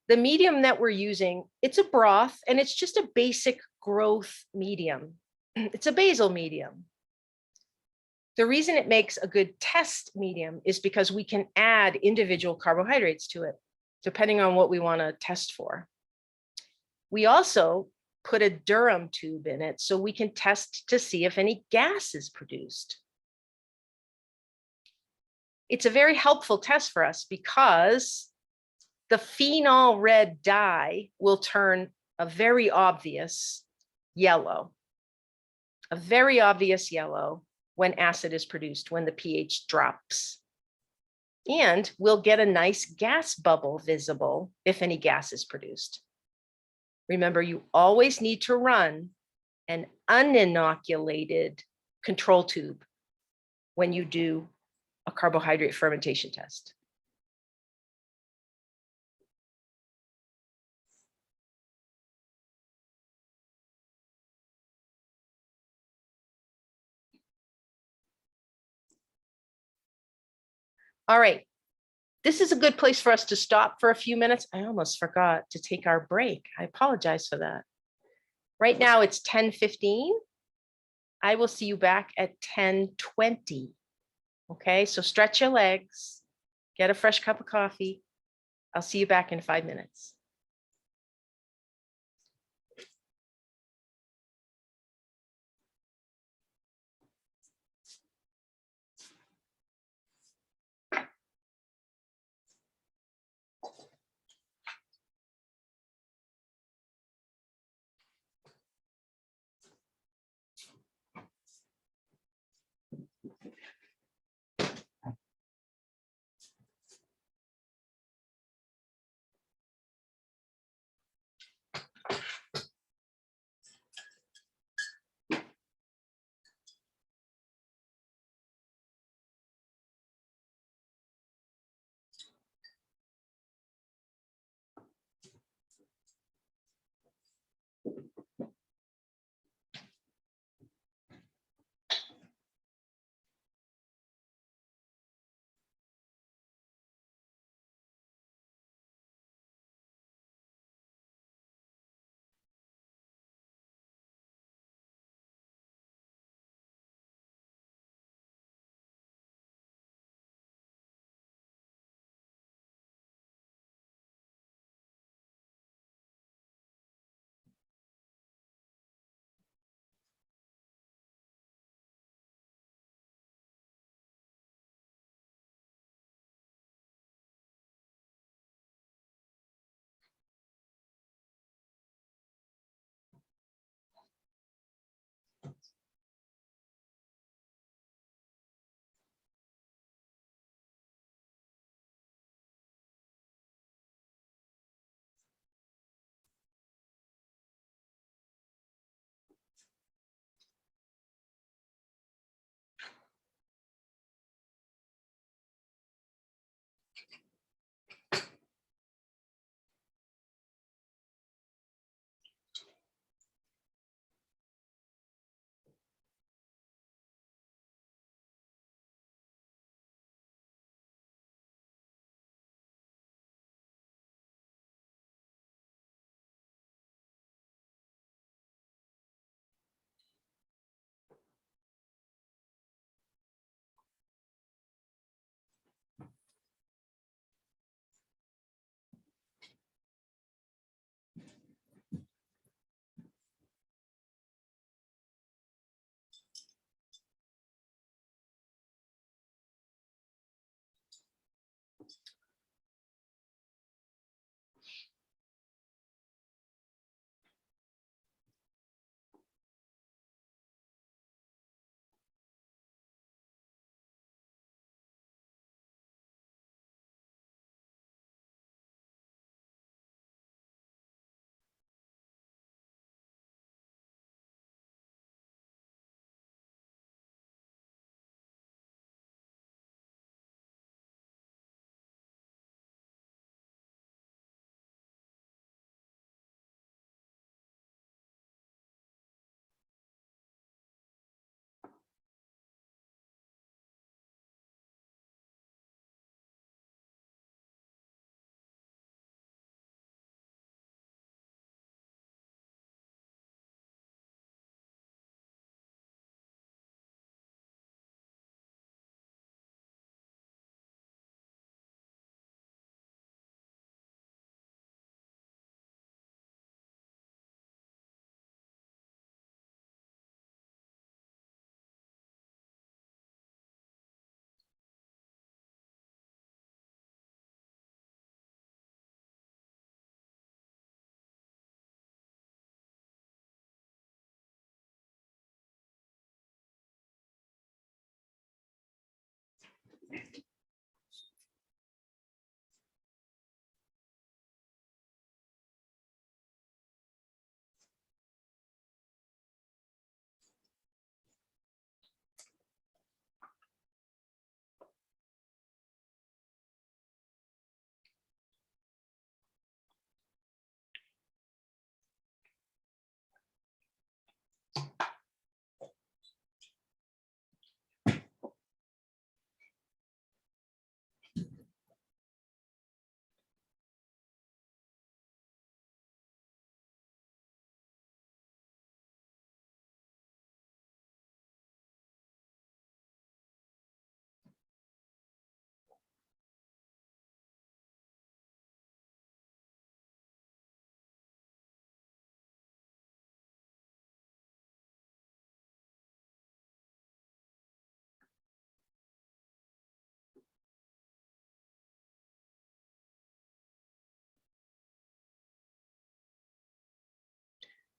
the medium that we're using, it's a broth and it's just a basic growth medium. It's a basal medium. The reason it makes a good test medium is because we can add individual carbohydrates to it, depending on what we want to test for. We also put a Durham tube in it so we can test to see if any gas is produced. It's a very helpful test for us because the phenol red dye will turn a very obvious yellow, when acid is produced, when the pH drops. And we'll get a nice gas bubble visible if any gas is produced. Remember, you always need to run an uninoculated control tube when you do a carbohydrate fermentation test. All right, this is a good place for us to stop for a few minutes. I almost forgot to take our break. I apologize for that. Right now it's 10:15. I will see you back at 10:20. Okay, so stretch your legs, get a fresh cup of coffee. I'll see you back in 5 minutes.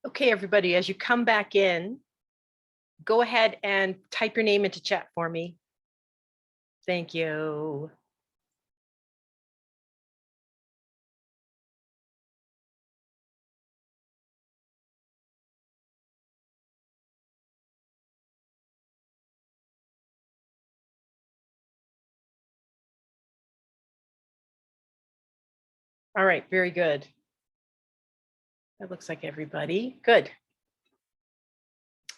Okay, everybody, as you come back in, go ahead and type your name into chat for me. Thank you. All right, very good. That looks like everybody. Good.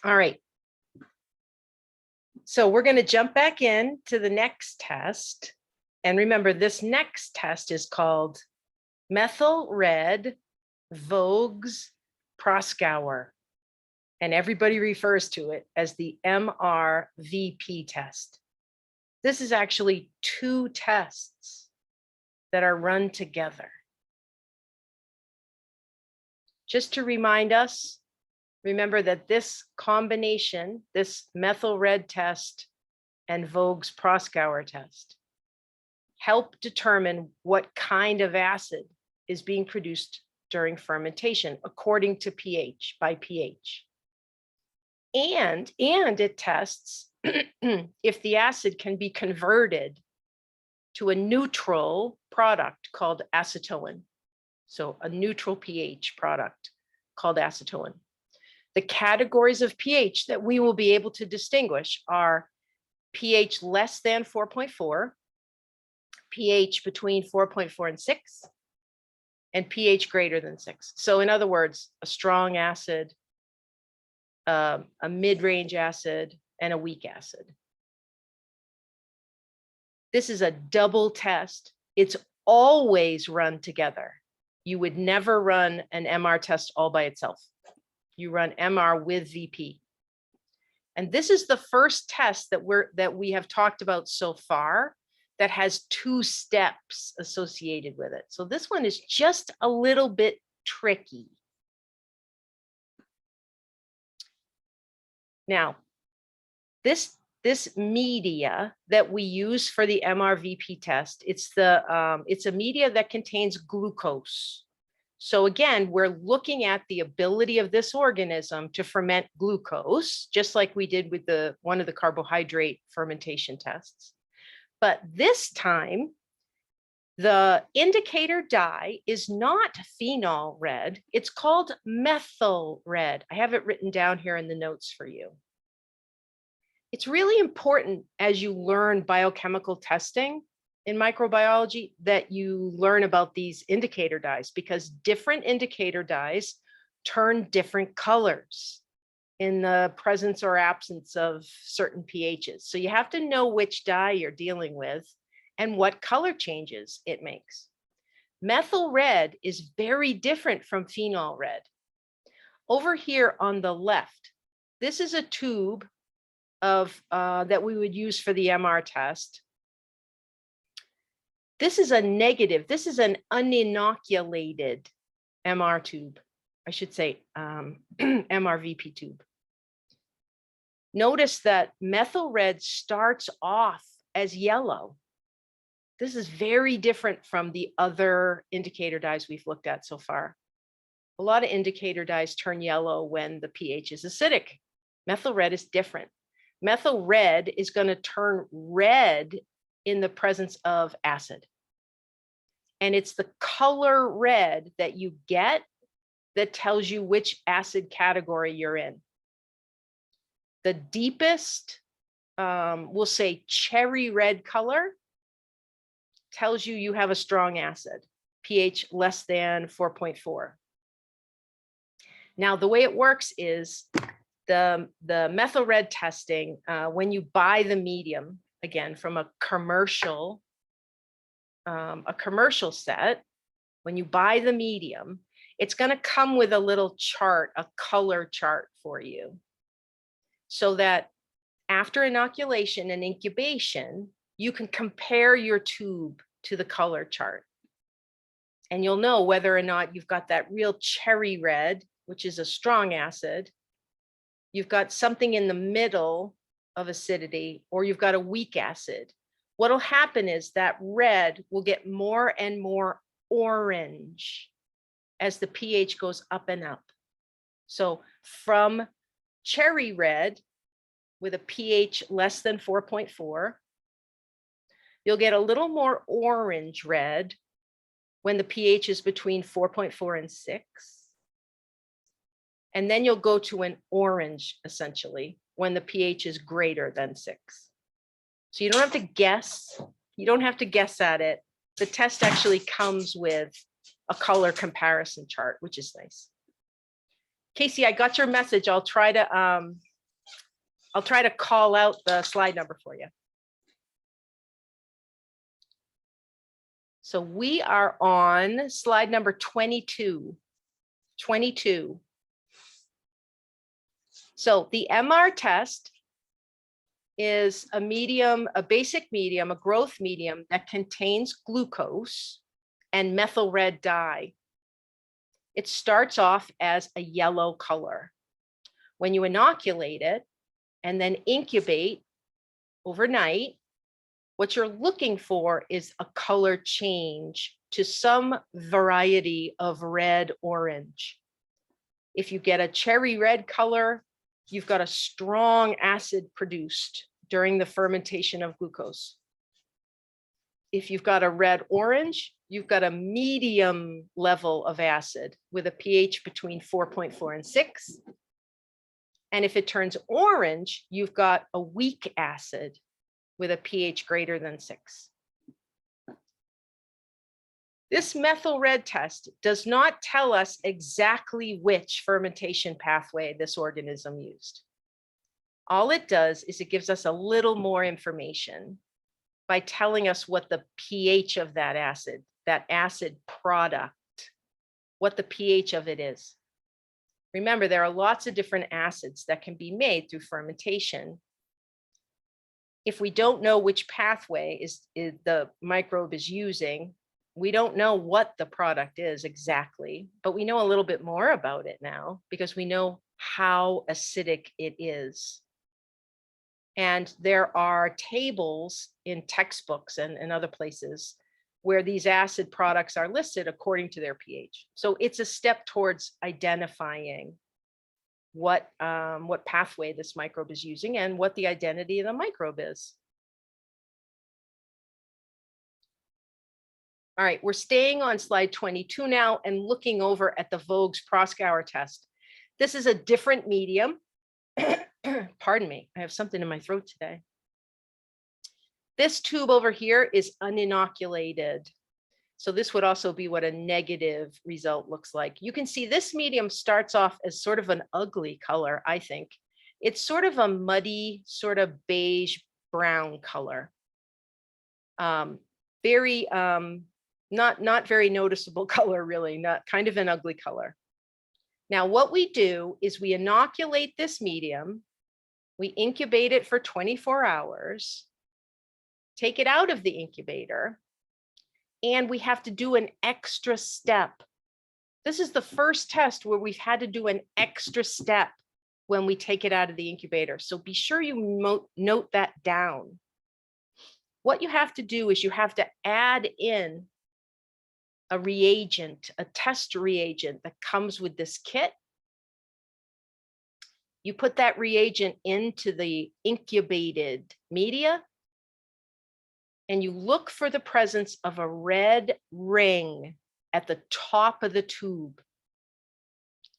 All right. So we're going to jump back in to the next test. And remember, this next test is called Methyl Red Vogue's Scour. And everybody refers to it as the Mrvp test. This is actually two tests that are run together. Just to remind us, remember that this combination, this Methyl Red test and Vogue's Scour test, help determine what kind of acid is being produced during fermentation according to pH, by pH. And it tests if the acid can be converted to a neutral product called acetone. So a neutral pH product called acetone. The categories of pH that we will be able to distinguish are pH less than 4.4, pH between 4.4 and 6, and pH greater than 6. So in other words, a strong acid, a mid-range acid, and a weak acid. This is a double test. It's always run together. You would never run an MR test all by itself. You run MR with VP. And this is the first test that we have talked about so far that has two steps associated with it. So this one is just a little bit tricky. Now, this media that we use for the Mrvp test, it's a media that contains glucose. So again, we're looking at the ability of this organism to ferment glucose, just like we did with one of the carbohydrate fermentation tests. But this time, the indicator dye is not phenol red, it's called methyl red. I have it written down here in the notes for you. It's really important as you learn biochemical testing in microbiology that you learn about these indicator dyes, because different indicator dyes turn different colors in the presence or absence of certain pHs. So you have to know which dye you're dealing with and what color changes it makes. Methyl red is very different from phenol red. Over here on the left, this is a tube of that we would use for the MR test. This is a negative. This is an uninoculated MR tube. I should say Mrvp tube. Notice that methyl red starts off as yellow. This is very different from the other indicator dyes we've looked at so far. A lot of indicator dyes turn yellow when the pH is acidic. Methyl red is different. Methyl red is going to turn red in the presence of acid. And it's the color red that you get that tells you which acid category you're in. The deepest, we'll say cherry red color, tells you you have a strong acid, pH less than 4.4. Now, the way it works is the Methyl Red testing, when you buy the medium, again, from a commercial set, when you buy the medium, it's going to come with a little chart, a color chart for you, so that after inoculation and incubation, you can compare your tube to the color chart. And you'll know whether or not you've got that real cherry red, which is a strong acid, you've got something in the middle of acidity, or you've got a weak acid. What'll happen is that red will get more and more orange as the pH goes up and up. So from cherry red with a pH less than 4.4, you'll get a little more orange red when the pH is between 4.4 and 6. And then you'll go to an orange, essentially, when the pH is greater than 6. So you don't have to guess. You don't have to guess at it. The test actually comes with a color comparison chart, which is nice. Casey, I got your message. I'll try to call out the slide number for you. So we are on slide number 22. 22. So the MR test is a medium, a basic medium, a growth medium that contains glucose and methyl red dye. It starts off as a yellow color. When you inoculate it and then incubate overnight, what you're looking for is a color change to some variety of red-orange. If you get a cherry red color, you've got a strong acid produced during the fermentation of glucose. If you've got a red-orange, you've got a medium level of acid with a pH between 4.4 and 6. And if it turns orange, you've got a weak acid with a pH greater than 6. This methyl red test does not tell us exactly which fermentation pathway this organism used. All it does is it gives us a little more information by telling us what the pH of that acid product, what the pH of it is. Remember, there are lots of different acids that can be made through fermentation. If we don't know which pathway the microbe is using, we don't know what the product is exactly, but we know a little bit more about it now because we know how acidic it is. And there are tables in textbooks and other places where these acid products are listed according to their pH. So it's a step towards identifying what pathway this microbe is using and what the identity of the microbe is. All right, we're staying on slide 22 now and looking over at the Vogue's Scour test. This is a different medium. Pardon me, I have something in my throat today. This tube over here is uninoculated. So this would also be what a negative result looks like. You can see this medium starts off as sort of an ugly color, I think. It's sort of a muddy, sort of beige brown color. Very, not very noticeable color, really, not kind of an ugly color. Now, what we do is we inoculate this medium, we incubate it for 24 hours, take it out of the incubator, and we have to do an extra step. This is the first test where we've had to do an extra step when we take it out of the incubator. So be sure you note that down. What you have to do is you have to add in a reagent, a test reagent that comes with this kit. You put that reagent into the incubated media, and you look for the presence of a red ring at the top of the tube.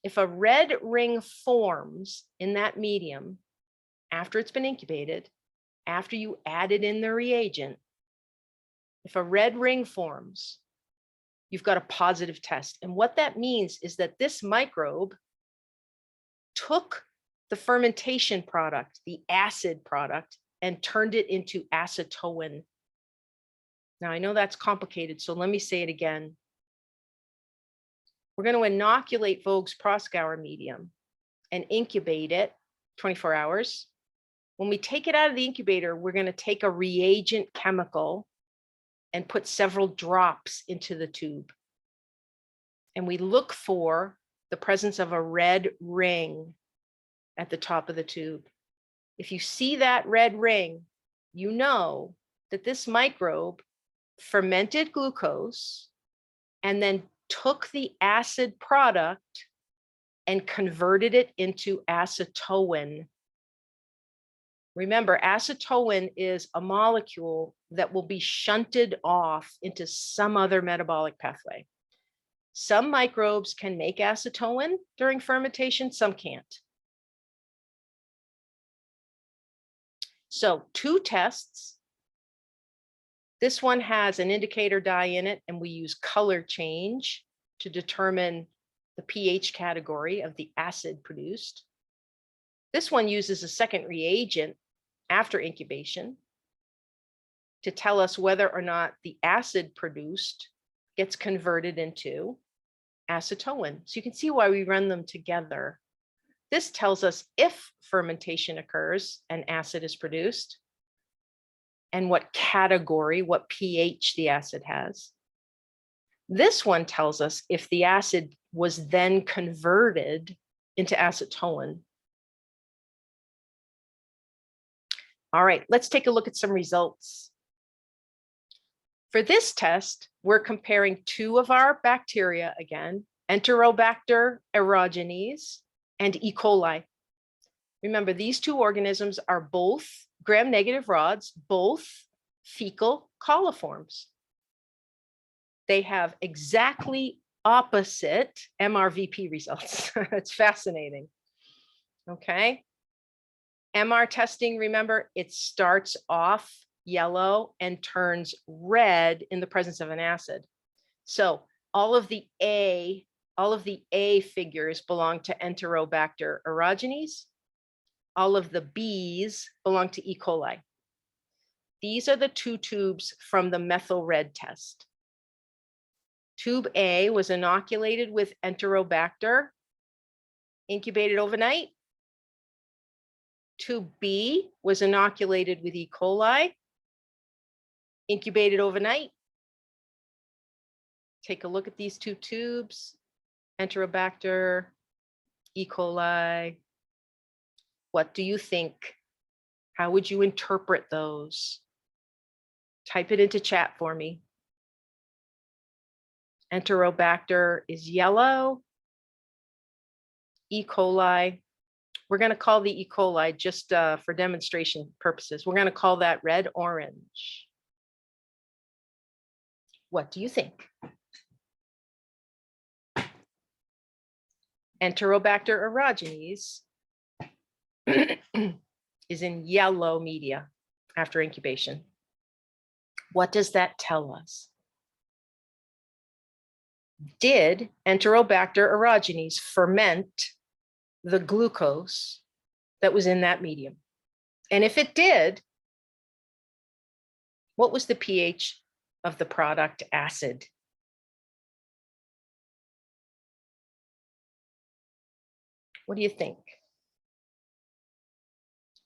If a red ring forms in that medium after it's been incubated, after you added in the reagent, if a red ring forms, you've got a positive test. And what that means is that this microbe took the fermentation product, the acid product, and turned it into acetone. Now, I know that's complicated, so let me say it again. We're going to inoculate Vogue's Scour medium and incubate it 24 hours. When we take it out of the incubator, we're going to take a reagent chemical and put several drops into the tube. And we look for the presence of a red ring at the top of the tube. If you see that red ring, you know that this microbe fermented glucose and then took the acid product and converted it into acetone. Remember, acetone is a molecule that will be shunted off into some other metabolic pathway. Some microbes can make acetone during fermentation, some can't. So 2 tests. This one has an indicator dye in it, and we use color change to determine the pH category of the acid produced. This one uses a second reagent after incubation to tell us whether or not the acid produced gets converted into acetone. So you can see why we run them together. This tells us if fermentation occurs and acid is produced, and what category, what pH the acid has. This one tells us if the acid was then converted into acetone. All right, let's take a look at some results. For this test, we're comparing 2 of our bacteria again, Enterobacter, Orogenes, and E. coli. Remember, these 2 organisms are both gram-negative rods, both fecal coliforms. They have exactly opposite Mrvp results. It's fascinating. Okay. MR testing, remember, it starts off yellow and turns red in the presence of an acid. So all of the A figures belong to Enterobacter Orogenes. All of the B's belong to E. coli. These are the 2 tubes from the Methyl Red test. Tube A was inoculated with Enterobacter, incubated overnight. Tube B was inoculated with E. coli, incubated overnight. Take a look at these 2 tubes, Enterobacter, E. coli. What do you think? How would you interpret those? Type it into chat for me. Enterobacter is yellow. E. coli, we're going to call the E. coli just for demonstration purposes. We're going to call that red-orange. What do you think? Enterobacter Orogenes is in yellow media after incubation. What does that tell us? Did Enterobacter Orogenes ferment the glucose that was in that medium? And if it did, what was the pH of the product acid? What do you think?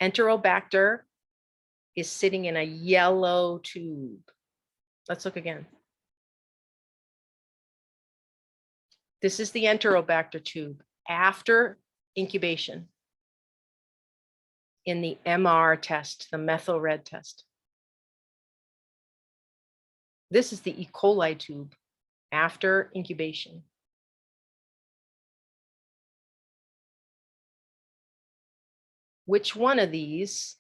Enterobacter is sitting in a yellow tube. Let's look again. This is the Enterobacter tube after incubation in the MR test, the Methyl Red test. This is the E. coli tube after incubation. Which one of these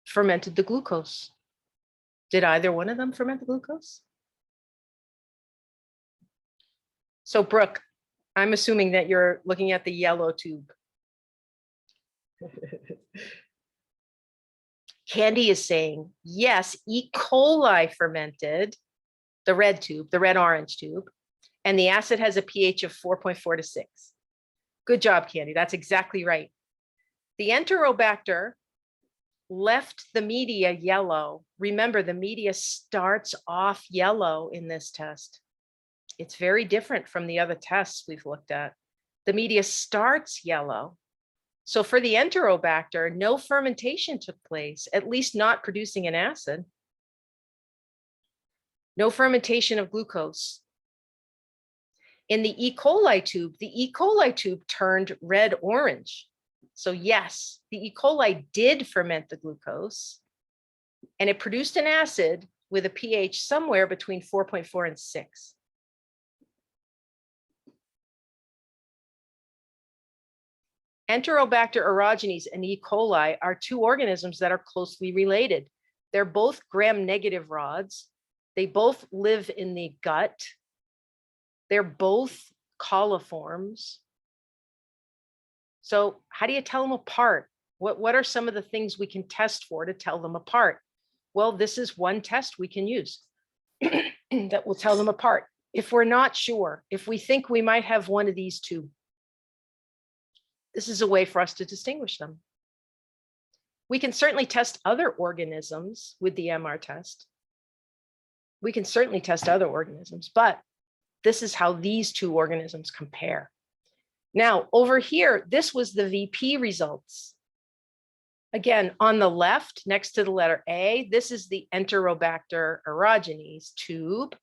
fermented the glucose. Did either one of them ferment the glucose? So Brooke, I'm assuming that you're looking at the yellow tube. Candy is saying, yes, E. coli fermented the red tube, the red-orange tube, and the acid has a pH of 4.4 to 6. Good job, Candy. That's exactly right. The Enterobacter left the media yellow. Remember, the media starts off yellow in this test. It's very different from the other tests we've looked at. The media starts yellow. So for the Enterobacter, no fermentation took place, at least not producing an acid. No fermentation of glucose. In the E. coli tube, the E. coli tube turned red-orange. So yes, the E. coli did ferment the glucose, and it produced an acid with a pH somewhere between 4.4 and 6. Enterobacter Orogenes and E. coli are two organisms that are closely related. They're both gram-negative rods. They both live in the gut. They're both coliforms. So how do you tell them apart? What are some of the things we can test for to tell them apart? Well, this is one test we can use that will tell them apart. If we're not sure, if we think we might have one of these two, this is a way for us to distinguish them. We can certainly test other organisms with the MR test. We can certainly test other organisms, but this is how these two organisms compare. Now, over here, this was the VP results. Again, on the left, next to the letter A, this is the Enterobacter Orogenes tube.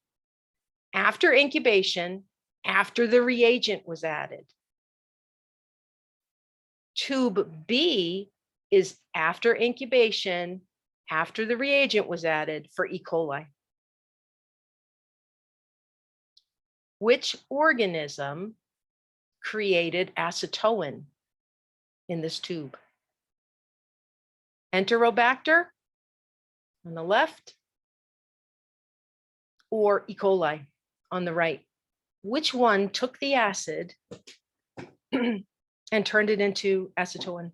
After incubation, after the reagent was added. Tube B is after incubation, after the reagent was added for E. coli. Which organism created acetone in this tube? Enterobacter on the left or E. coli on the right? Which one took the acid and turned it into acetone?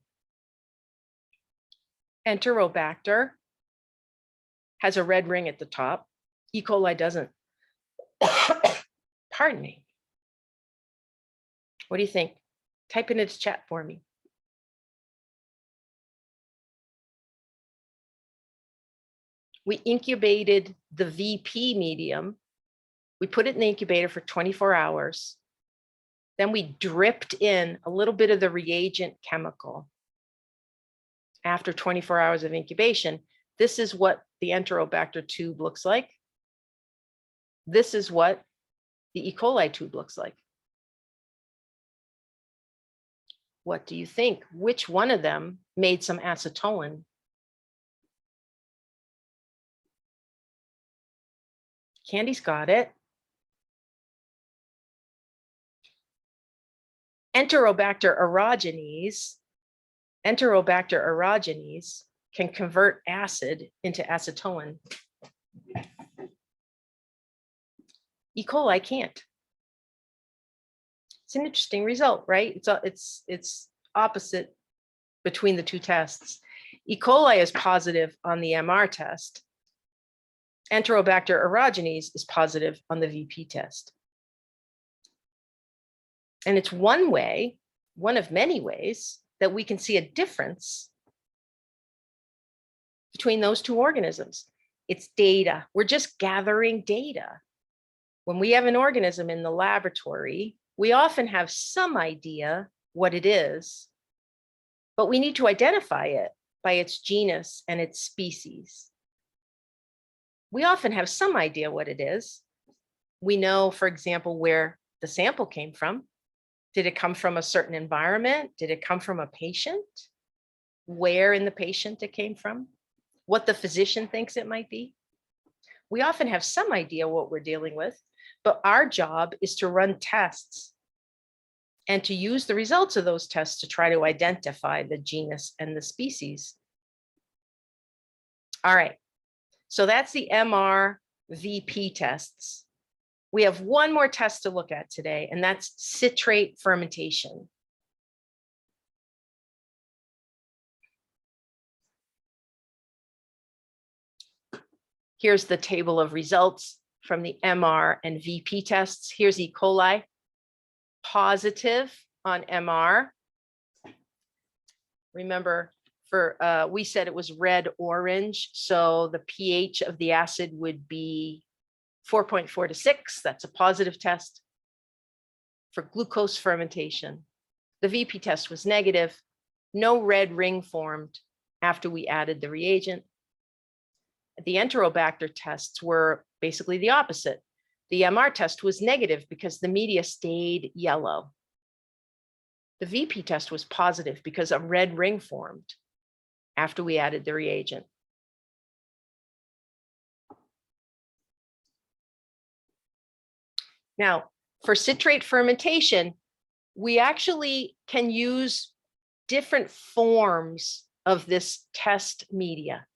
Enterobacter has a red ring at the top. E. coli doesn't. Pardon me. What do you think? Type in its chat for me. We incubated the VP medium. We put it in the incubator for 24 hours. Then we dripped in a little bit of the reagent chemical. After 24 hours of incubation, this is what the Enterobacter tube looks like. This is what the E. coli tube looks like. What do you think? Which one of them made some acetone? Candy's got it. Enterobacter Orogenes can convert acid into acetone. E. coli can't. It's an interesting result, right? It's opposite between the two tests. E. coli is positive on the MR test. Enterobacter Orogenes is positive on the VP test. And it's one way, one of many ways, that we can see a difference between those two organisms. It's data. We're just gathering data. When we have an organism in the laboratory, we often have some idea what it is, but we need to identify it by its genus and its species. We often have some idea what it is. We know, for example, where the sample came from. Did it come from a certain environment? Did it come from a patient? Where in the patient it came from? What the physician thinks it might be? We often have some idea what we're dealing with, but our job is to run tests and to use the results of those tests to try to identify the genus and the species. All right, so that's the Mrvp tests. We have one more test to look at today, and that's citrate fermentation. Here's the table of results from the MR and VP tests. Here's E. coli, positive on MR. Remember, we said it was red-orange, so the pH of the acid would be 4.4 to 6. That's a positive test. For glucose fermentation, the VP test was negative. No red ring formed after we added the reagent. The Enterobacter tests were basically the opposite. The MR test was negative because the media stayed yellow. The VP test was positive because a red ring formed after we added the reagent. Now, for citrate fermentation, we actually can use different forms of this test media.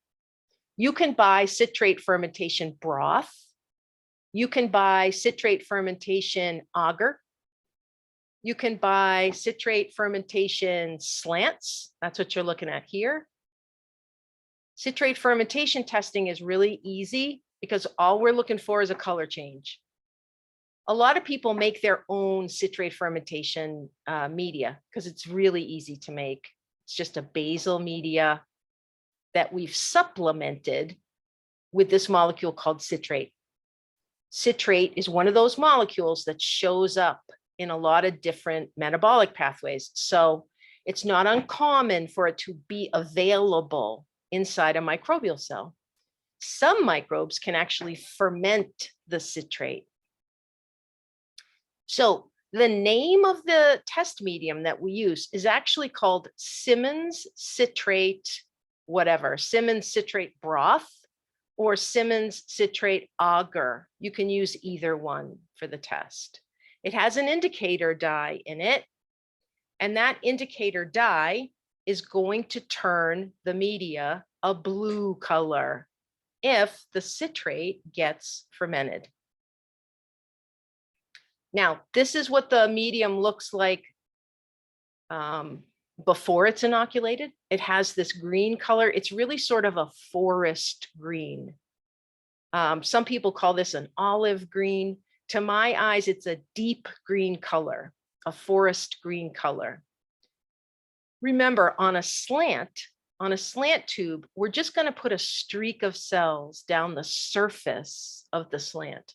You can buy citrate fermentation broth. You can buy citrate fermentation agar. You can buy citrate fermentation slants. That's what you're looking at here. Citrate fermentation testing is really easy because all we're looking for is a color change. A lot of people make their own citrate fermentation media because it's really easy to make. It's just a basal media that we've supplemented with this molecule called citrate. Citrate is one of those molecules that shows up in a lot of different metabolic pathways. So it's not uncommon for it to be available inside a microbial cell. Some microbes can actually ferment the citrate. So the name of the test medium that we use is actually called Simmons citrate, whatever, Simmons citrate broth or Simmons citrate agar. You can use either one for the test. It has an indicator dye in it, and that indicator dye is going to turn the media a blue color if the citrate gets fermented. Now, this is what the medium looks like before it's inoculated. It has this green color. It's really sort of a forest green. Some people call this an olive green. To my eyes, it's a deep green color, a forest green color. Remember, on a slant tube, we're just going to put a streak of cells down the surface of the slant.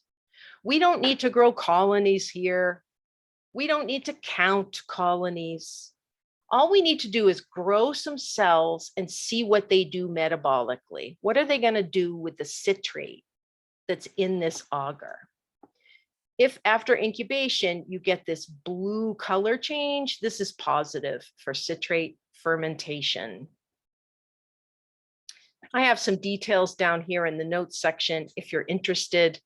We don't need to grow colonies here. We don't need to count colonies. All we need to do is grow some cells and see what they do metabolically. What are they going to do with the citrate that's in this agar? If after incubation you get this blue color change, this is positive for citrate fermentation. I have some details down here in the notes section if you're interested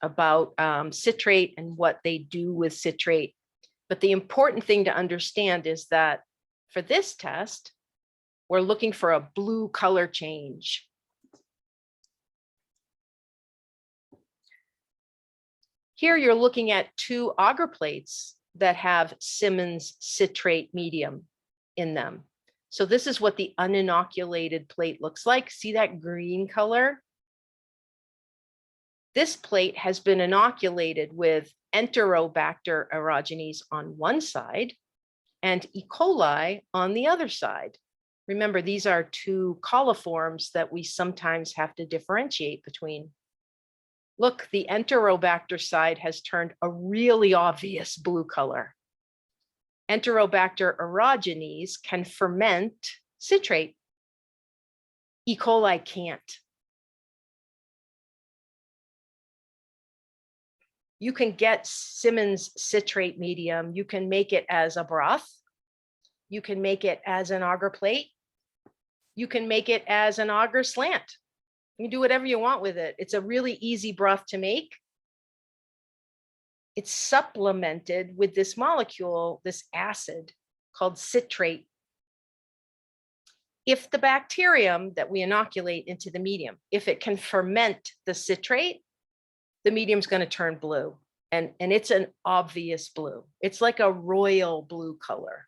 about citrate and what they do with citrate. But the important thing to understand is that for this test, we're looking for a blue color change. Here you're looking at two agar plates that have Simmons citrate medium in them. So this is what the uninoculated plate looks like. See that green color? This plate has been inoculated with Enterobacter Orogenes on one side and E. coli on the other side. Remember, these are two coliforms that we sometimes have to differentiate between. Look, the Enterobacter side has turned a really obvious blue color. Enterobacter Orogenes can ferment citrate. E. coli can't. You can get Simmons citrate medium. You can make it as a broth. You can make it as an agar plate. You can make it as an agar slant. You can do whatever you want with it. It's a really easy broth to make. It's supplemented with this molecule, this acid called citrate. If the bacterium that we inoculate into the medium, if it can ferment the citrate, the medium's going to turn blue. And it's an obvious blue. It's like a royal blue color.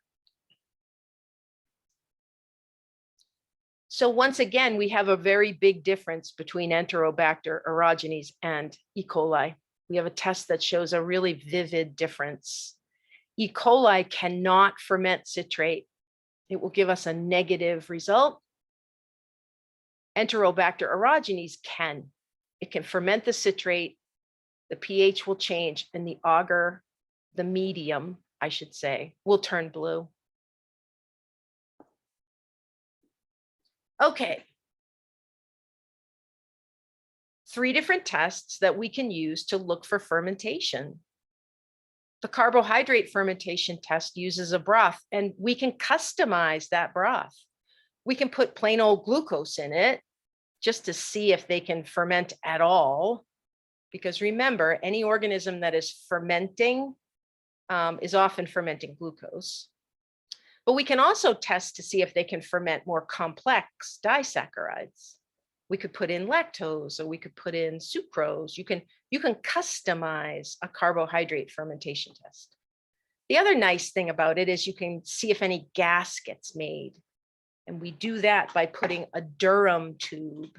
So once again, we have a very big difference between Enterobacter, Orogenes, and E. coli. We have a test that shows a really vivid difference. E. coli cannot ferment citrate. It will give us a negative result. Enterobacter, Orogenes can. It can ferment the citrate. The pH will change, and the agar, the medium, I should say, will turn blue. Okay. 3 different tests that we can use to look for fermentation. The carbohydrate fermentation test uses a broth, and we can customize that broth. We can put plain old glucose in it just to see if they can ferment at all. Because remember, any organism that is fermenting is often fermenting glucose. But we can also test to see if they can ferment more complex disaccharides. We could put in lactose, or we could put in sucrose. You can customize a carbohydrate fermentation test. The other nice thing about it is you can see if any gas gets made. And we do that by putting a Durham tube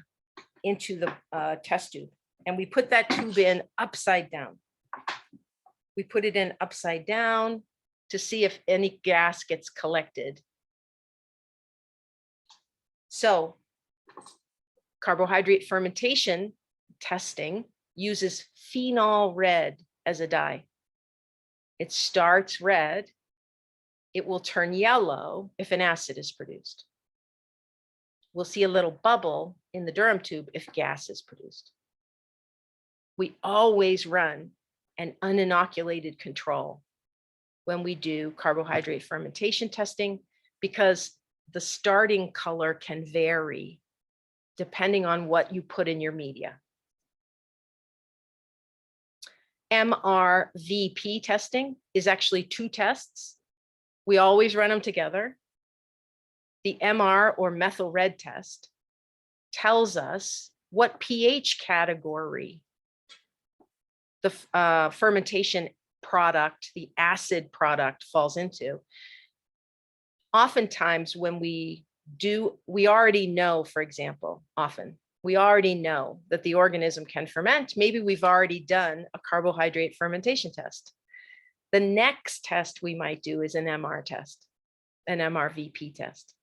into the test tube. And we put that tube in upside down. We put it in upside down to see if any gas gets collected. So carbohydrate fermentation testing uses Phenol Red as a dye. It starts red. It will turn yellow if an acid is produced. We'll see a little bubble in the Durham tube if gas is produced. We always run an uninoculated control when we do carbohydrate fermentation testing, because the starting color can vary depending on what you put in your media. Mrvp testing is actually 2 tests. We always run them together. The MR, or Methyl Red Test, tells us what pH category the fermentation product, the acid product, falls into. Oftentimes when we already know, for example, we already know that the organism can ferment. Maybe we've already done a carbohydrate fermentation test. The next test we might do is an MR test, an Mrvp test,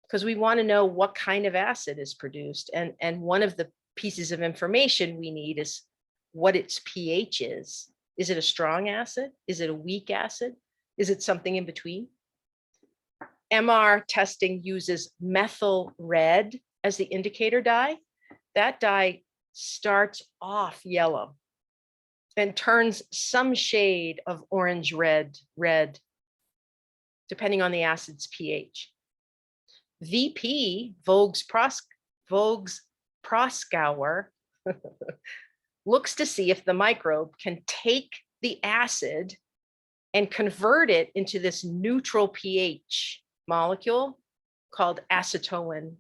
because we want to know what kind of acid is produced. And one of the pieces of information we need is what its pH is. Is it a strong acid? Is it a weak acid? Is it something in between? MR testing uses Methyl Red as the indicator dye. That dye starts off yellow and turns some shade of orange red, depending on the acid's pH. VP, Vogue's Scour, looks to see if the microbe can take the acid and convert it into this neutral pH molecule called acetone.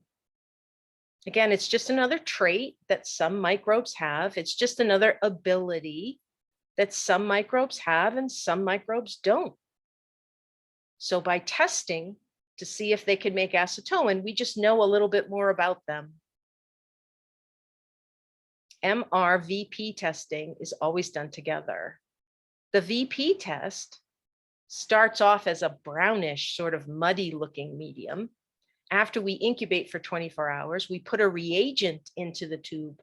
Again, it's just another trait that some microbes have. It's just another ability that some microbes have and some microbes don't. So by testing to see if they can make acetone, we just know a little bit more about them. Mrvp testing is always done together. The VP test starts off as a brownish, sort of muddy looking medium. After we incubate for 24 hours, we put a reagent into the tube.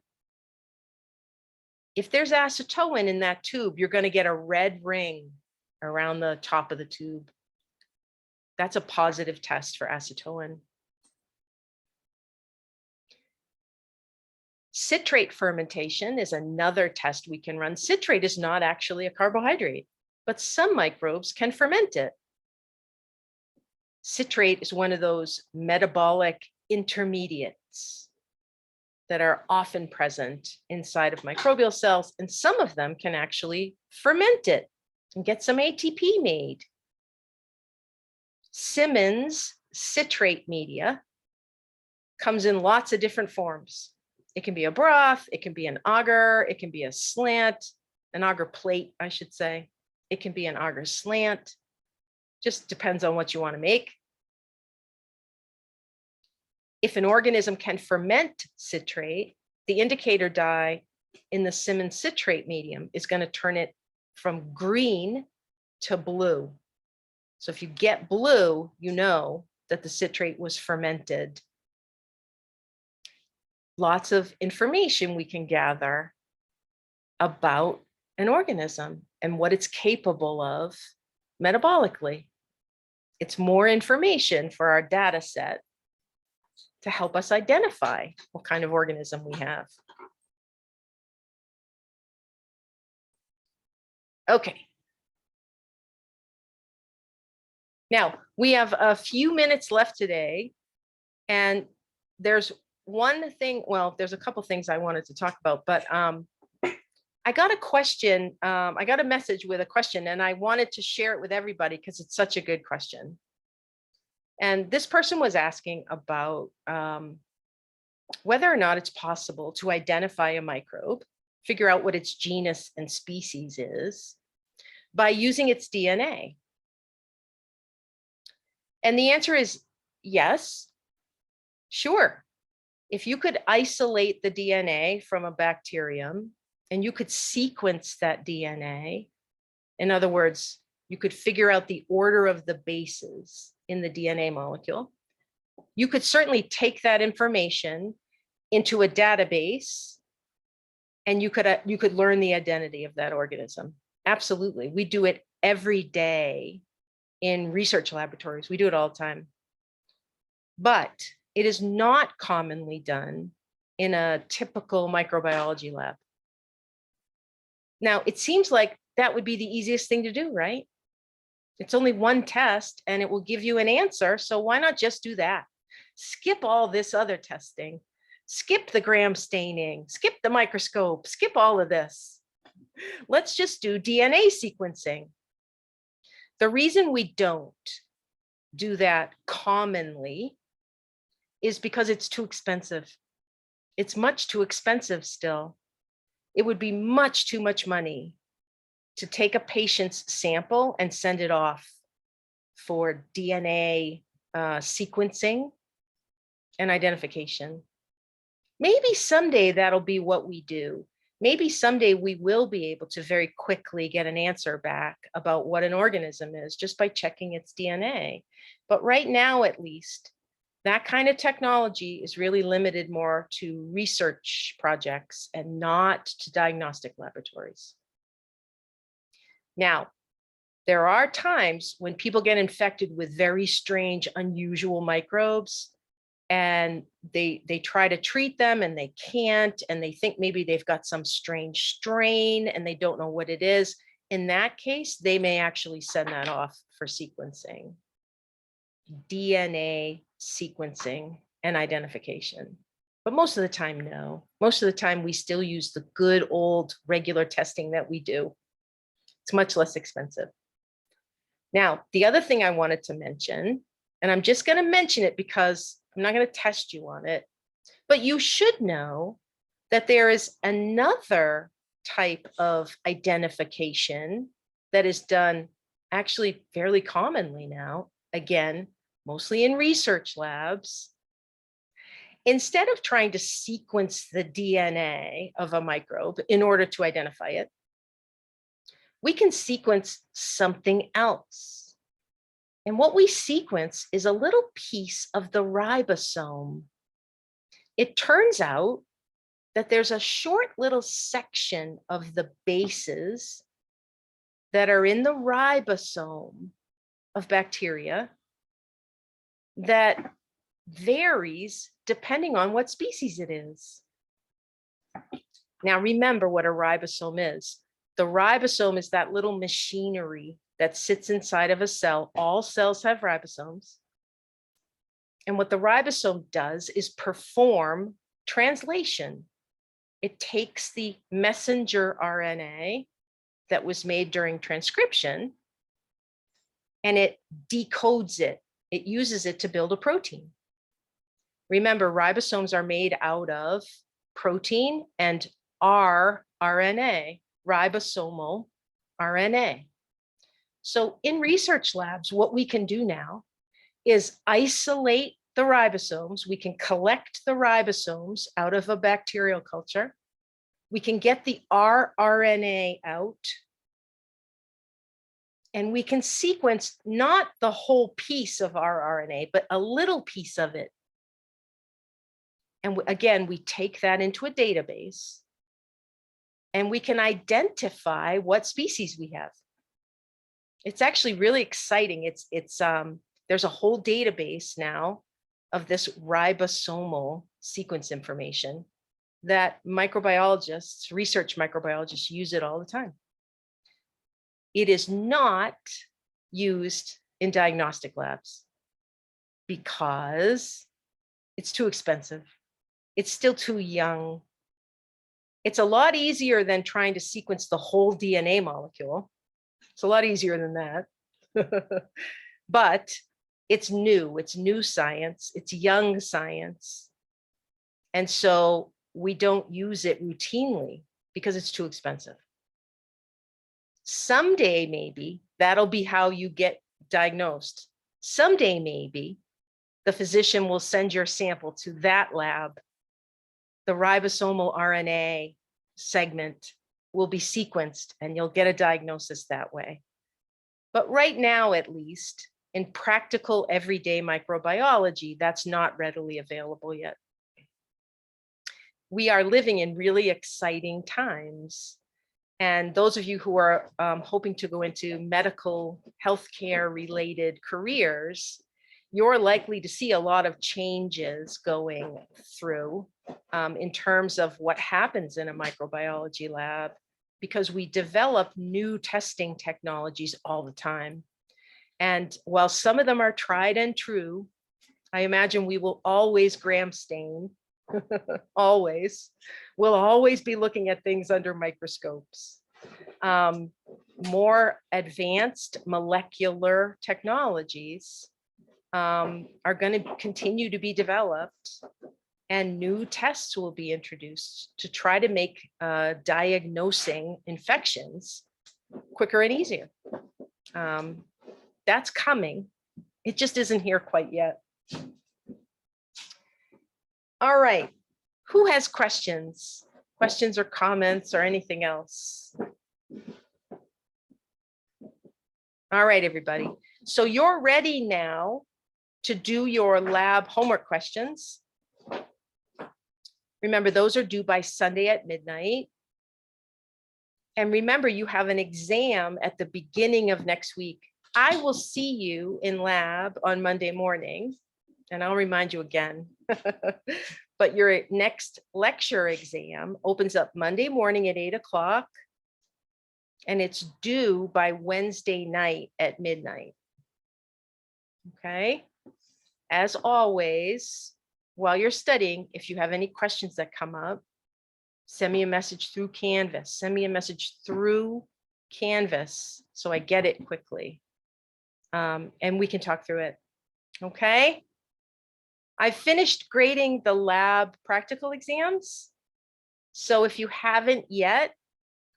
If there's acetone in that tube, you're going to get a red ring around the top of the tube. That's a positive test for acetone. Citrate fermentation is another test we can run. Citrate is not actually a carbohydrate, but some microbes can ferment it. Citrate is one of those metabolic intermediates that are often present inside of microbial cells, and some of them can actually ferment it and get some ATP made. Simmons citrate media comes in lots of different forms. It can be a broth, it can be an agar, it can be a slant, an agar plate, I should say. It can be an agar slant. Just depends on what you want to make. If an organism can ferment citrate, the indicator dye in the Simmons citrate medium is going to turn it from green to blue. So if you get blue, you know that the citrate was fermented. Lots of information we can gather about an organism and what it's capable of metabolically. It's more information for our data set to help us identify what kind of organism we have. Okay. Now, we have a few minutes left today, and there's one thing, well, there's a couple things I wanted to talk about, but I got a question, I got a message with a question, and I wanted to share it with everybody because it's such a good question. And this person was asking about whether or not it's possible to identify a microbe, figure out what its genus and species is, by using its DNA. And the answer is yes, sure. If you could isolate the DNA from a bacterium and you could sequence that DNA, in other words, you could figure out the order of the bases in the DNA molecule, you could certainly take that information into a database and you could learn the identity of that organism. Absolutely. We do it every day in research laboratories. We do it all the time. But it is not commonly done in a typical microbiology lab. Now, it seems like that would be the easiest thing to do, right? It's only one test and it will give you an answer. So why not just do that? Skip all this other testing, skip the gram staining, skip the microscope, skip all of this. Let's just do DNA sequencing. The reason we don't do that commonly is because it's too expensive. It's much too expensive still. It would be much too much money to take a patient's sample and send it off for DNA sequencing and identification. Maybe someday that'll be what we do. Maybe someday we will be able to very quickly get an answer back about what an organism is just by checking its DNA. But right now, at least, that kind of technology is really limited more to research projects and not to diagnostic laboratories. Now, there are times when people get infected with very strange, unusual microbes, and they try to treat them and they can't, and they think maybe they've got some strange strain and they don't know what it is. In that case, they may actually send that off for sequencing, DNA sequencing and identification. But most of the time, no. Most of the time, we still use the good old regular testing that we do. It's much less expensive. Now, the other thing I wanted to mention, and I'm just going to mention it because I'm not going to test you on it, but you should know that there is another type of identification that is done actually fairly commonly now, again, mostly in research labs. Instead of trying to sequence the DNA of a microbe in order to identify it, we can sequence something else. And what we sequence is a little piece of the ribosome. It turns out that there's a short little section of the bases that are in the ribosome of bacteria that varies depending on what species it is. Now, remember what a ribosome is. The ribosome is that little machinery that sits inside of a cell. All cells have ribosomes. And what the ribosome does is perform translation. It takes the messenger RNA that was made during transcription and it decodes it. It uses it to build a protein. Remember, ribosomes are made out of protein and rRNA, ribosomal RNA. So in research labs, what we can do now is isolate the ribosomes. We can collect the ribosomes out of a bacterial culture. We can get the rRNA out. And we can sequence not the whole piece of rRNA, but a little piece of it. And again, we take that into a database and we can identify what species we have. It's actually really exciting. There's a whole database now of this ribosomal sequence information that microbiologists, research microbiologists use it all the time. It is not used in diagnostic labs because it's too expensive. It's still too young. It's a lot easier than trying to sequence the whole DNA molecule. It's a lot easier than that. But it's new science, it's young science. And so we don't use it routinely because it's too expensive. Someday, maybe that'll be how you get diagnosed. Someday, maybe the physician will send your sample to that lab. The ribosomal RNA segment will be sequenced and you'll get a diagnosis that way. But right now, at least in practical everyday microbiology, that's not readily available yet. We are living in really exciting times. And those of you who are hoping to go into medical healthcare related careers, you're likely to see a lot of changes going through in terms of what happens in a microbiology lab, because we develop new testing technologies all the time. And while some of them are tried and true, I imagine we will always gram stain, always. We'll always be looking at things under microscopes. More advanced molecular technologies are going to continue to be developed, and new tests will be introduced to try to make diagnosing infections quicker and easier. That's coming. It just isn't here quite yet. All right. Who has questions? Questions or comments or anything else? All right, everybody. So you're ready now to do your lab homework questions. Remember, those are due by Sunday at midnight. And remember, you have an exam at the beginning of next week. I will see you in lab on Monday morning, and I'll remind you again. But your next lecture exam opens up Monday morning at 8 o'clock, and it's due by Wednesday night at midnight. Okay? As always, while you're studying, if you have any questions that come up, send me a message through Canvas. Send me a message through Canvas so I get it quickly. And we can talk through it. Okay? I finished grading the lab practical exams. So if you haven't yet,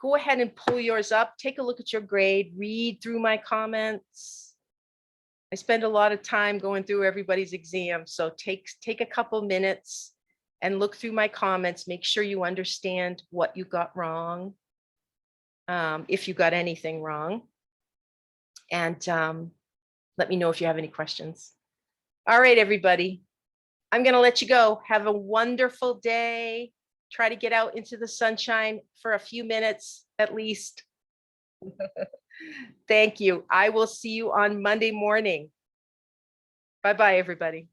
go ahead and pull yours up, take a look at your grade, read through my comments. I spend a lot of time going through everybody's exam. So take a couple minutes and look through my comments, make sure you understand what you got wrong, if you got anything wrong. And let me know if you have any questions. All right, everybody. I'm going to let you go. Have a wonderful day. Try to get out into the sunshine for a few minutes at least. Thank you. I will see you on Monday morning. Bye-bye, everybody.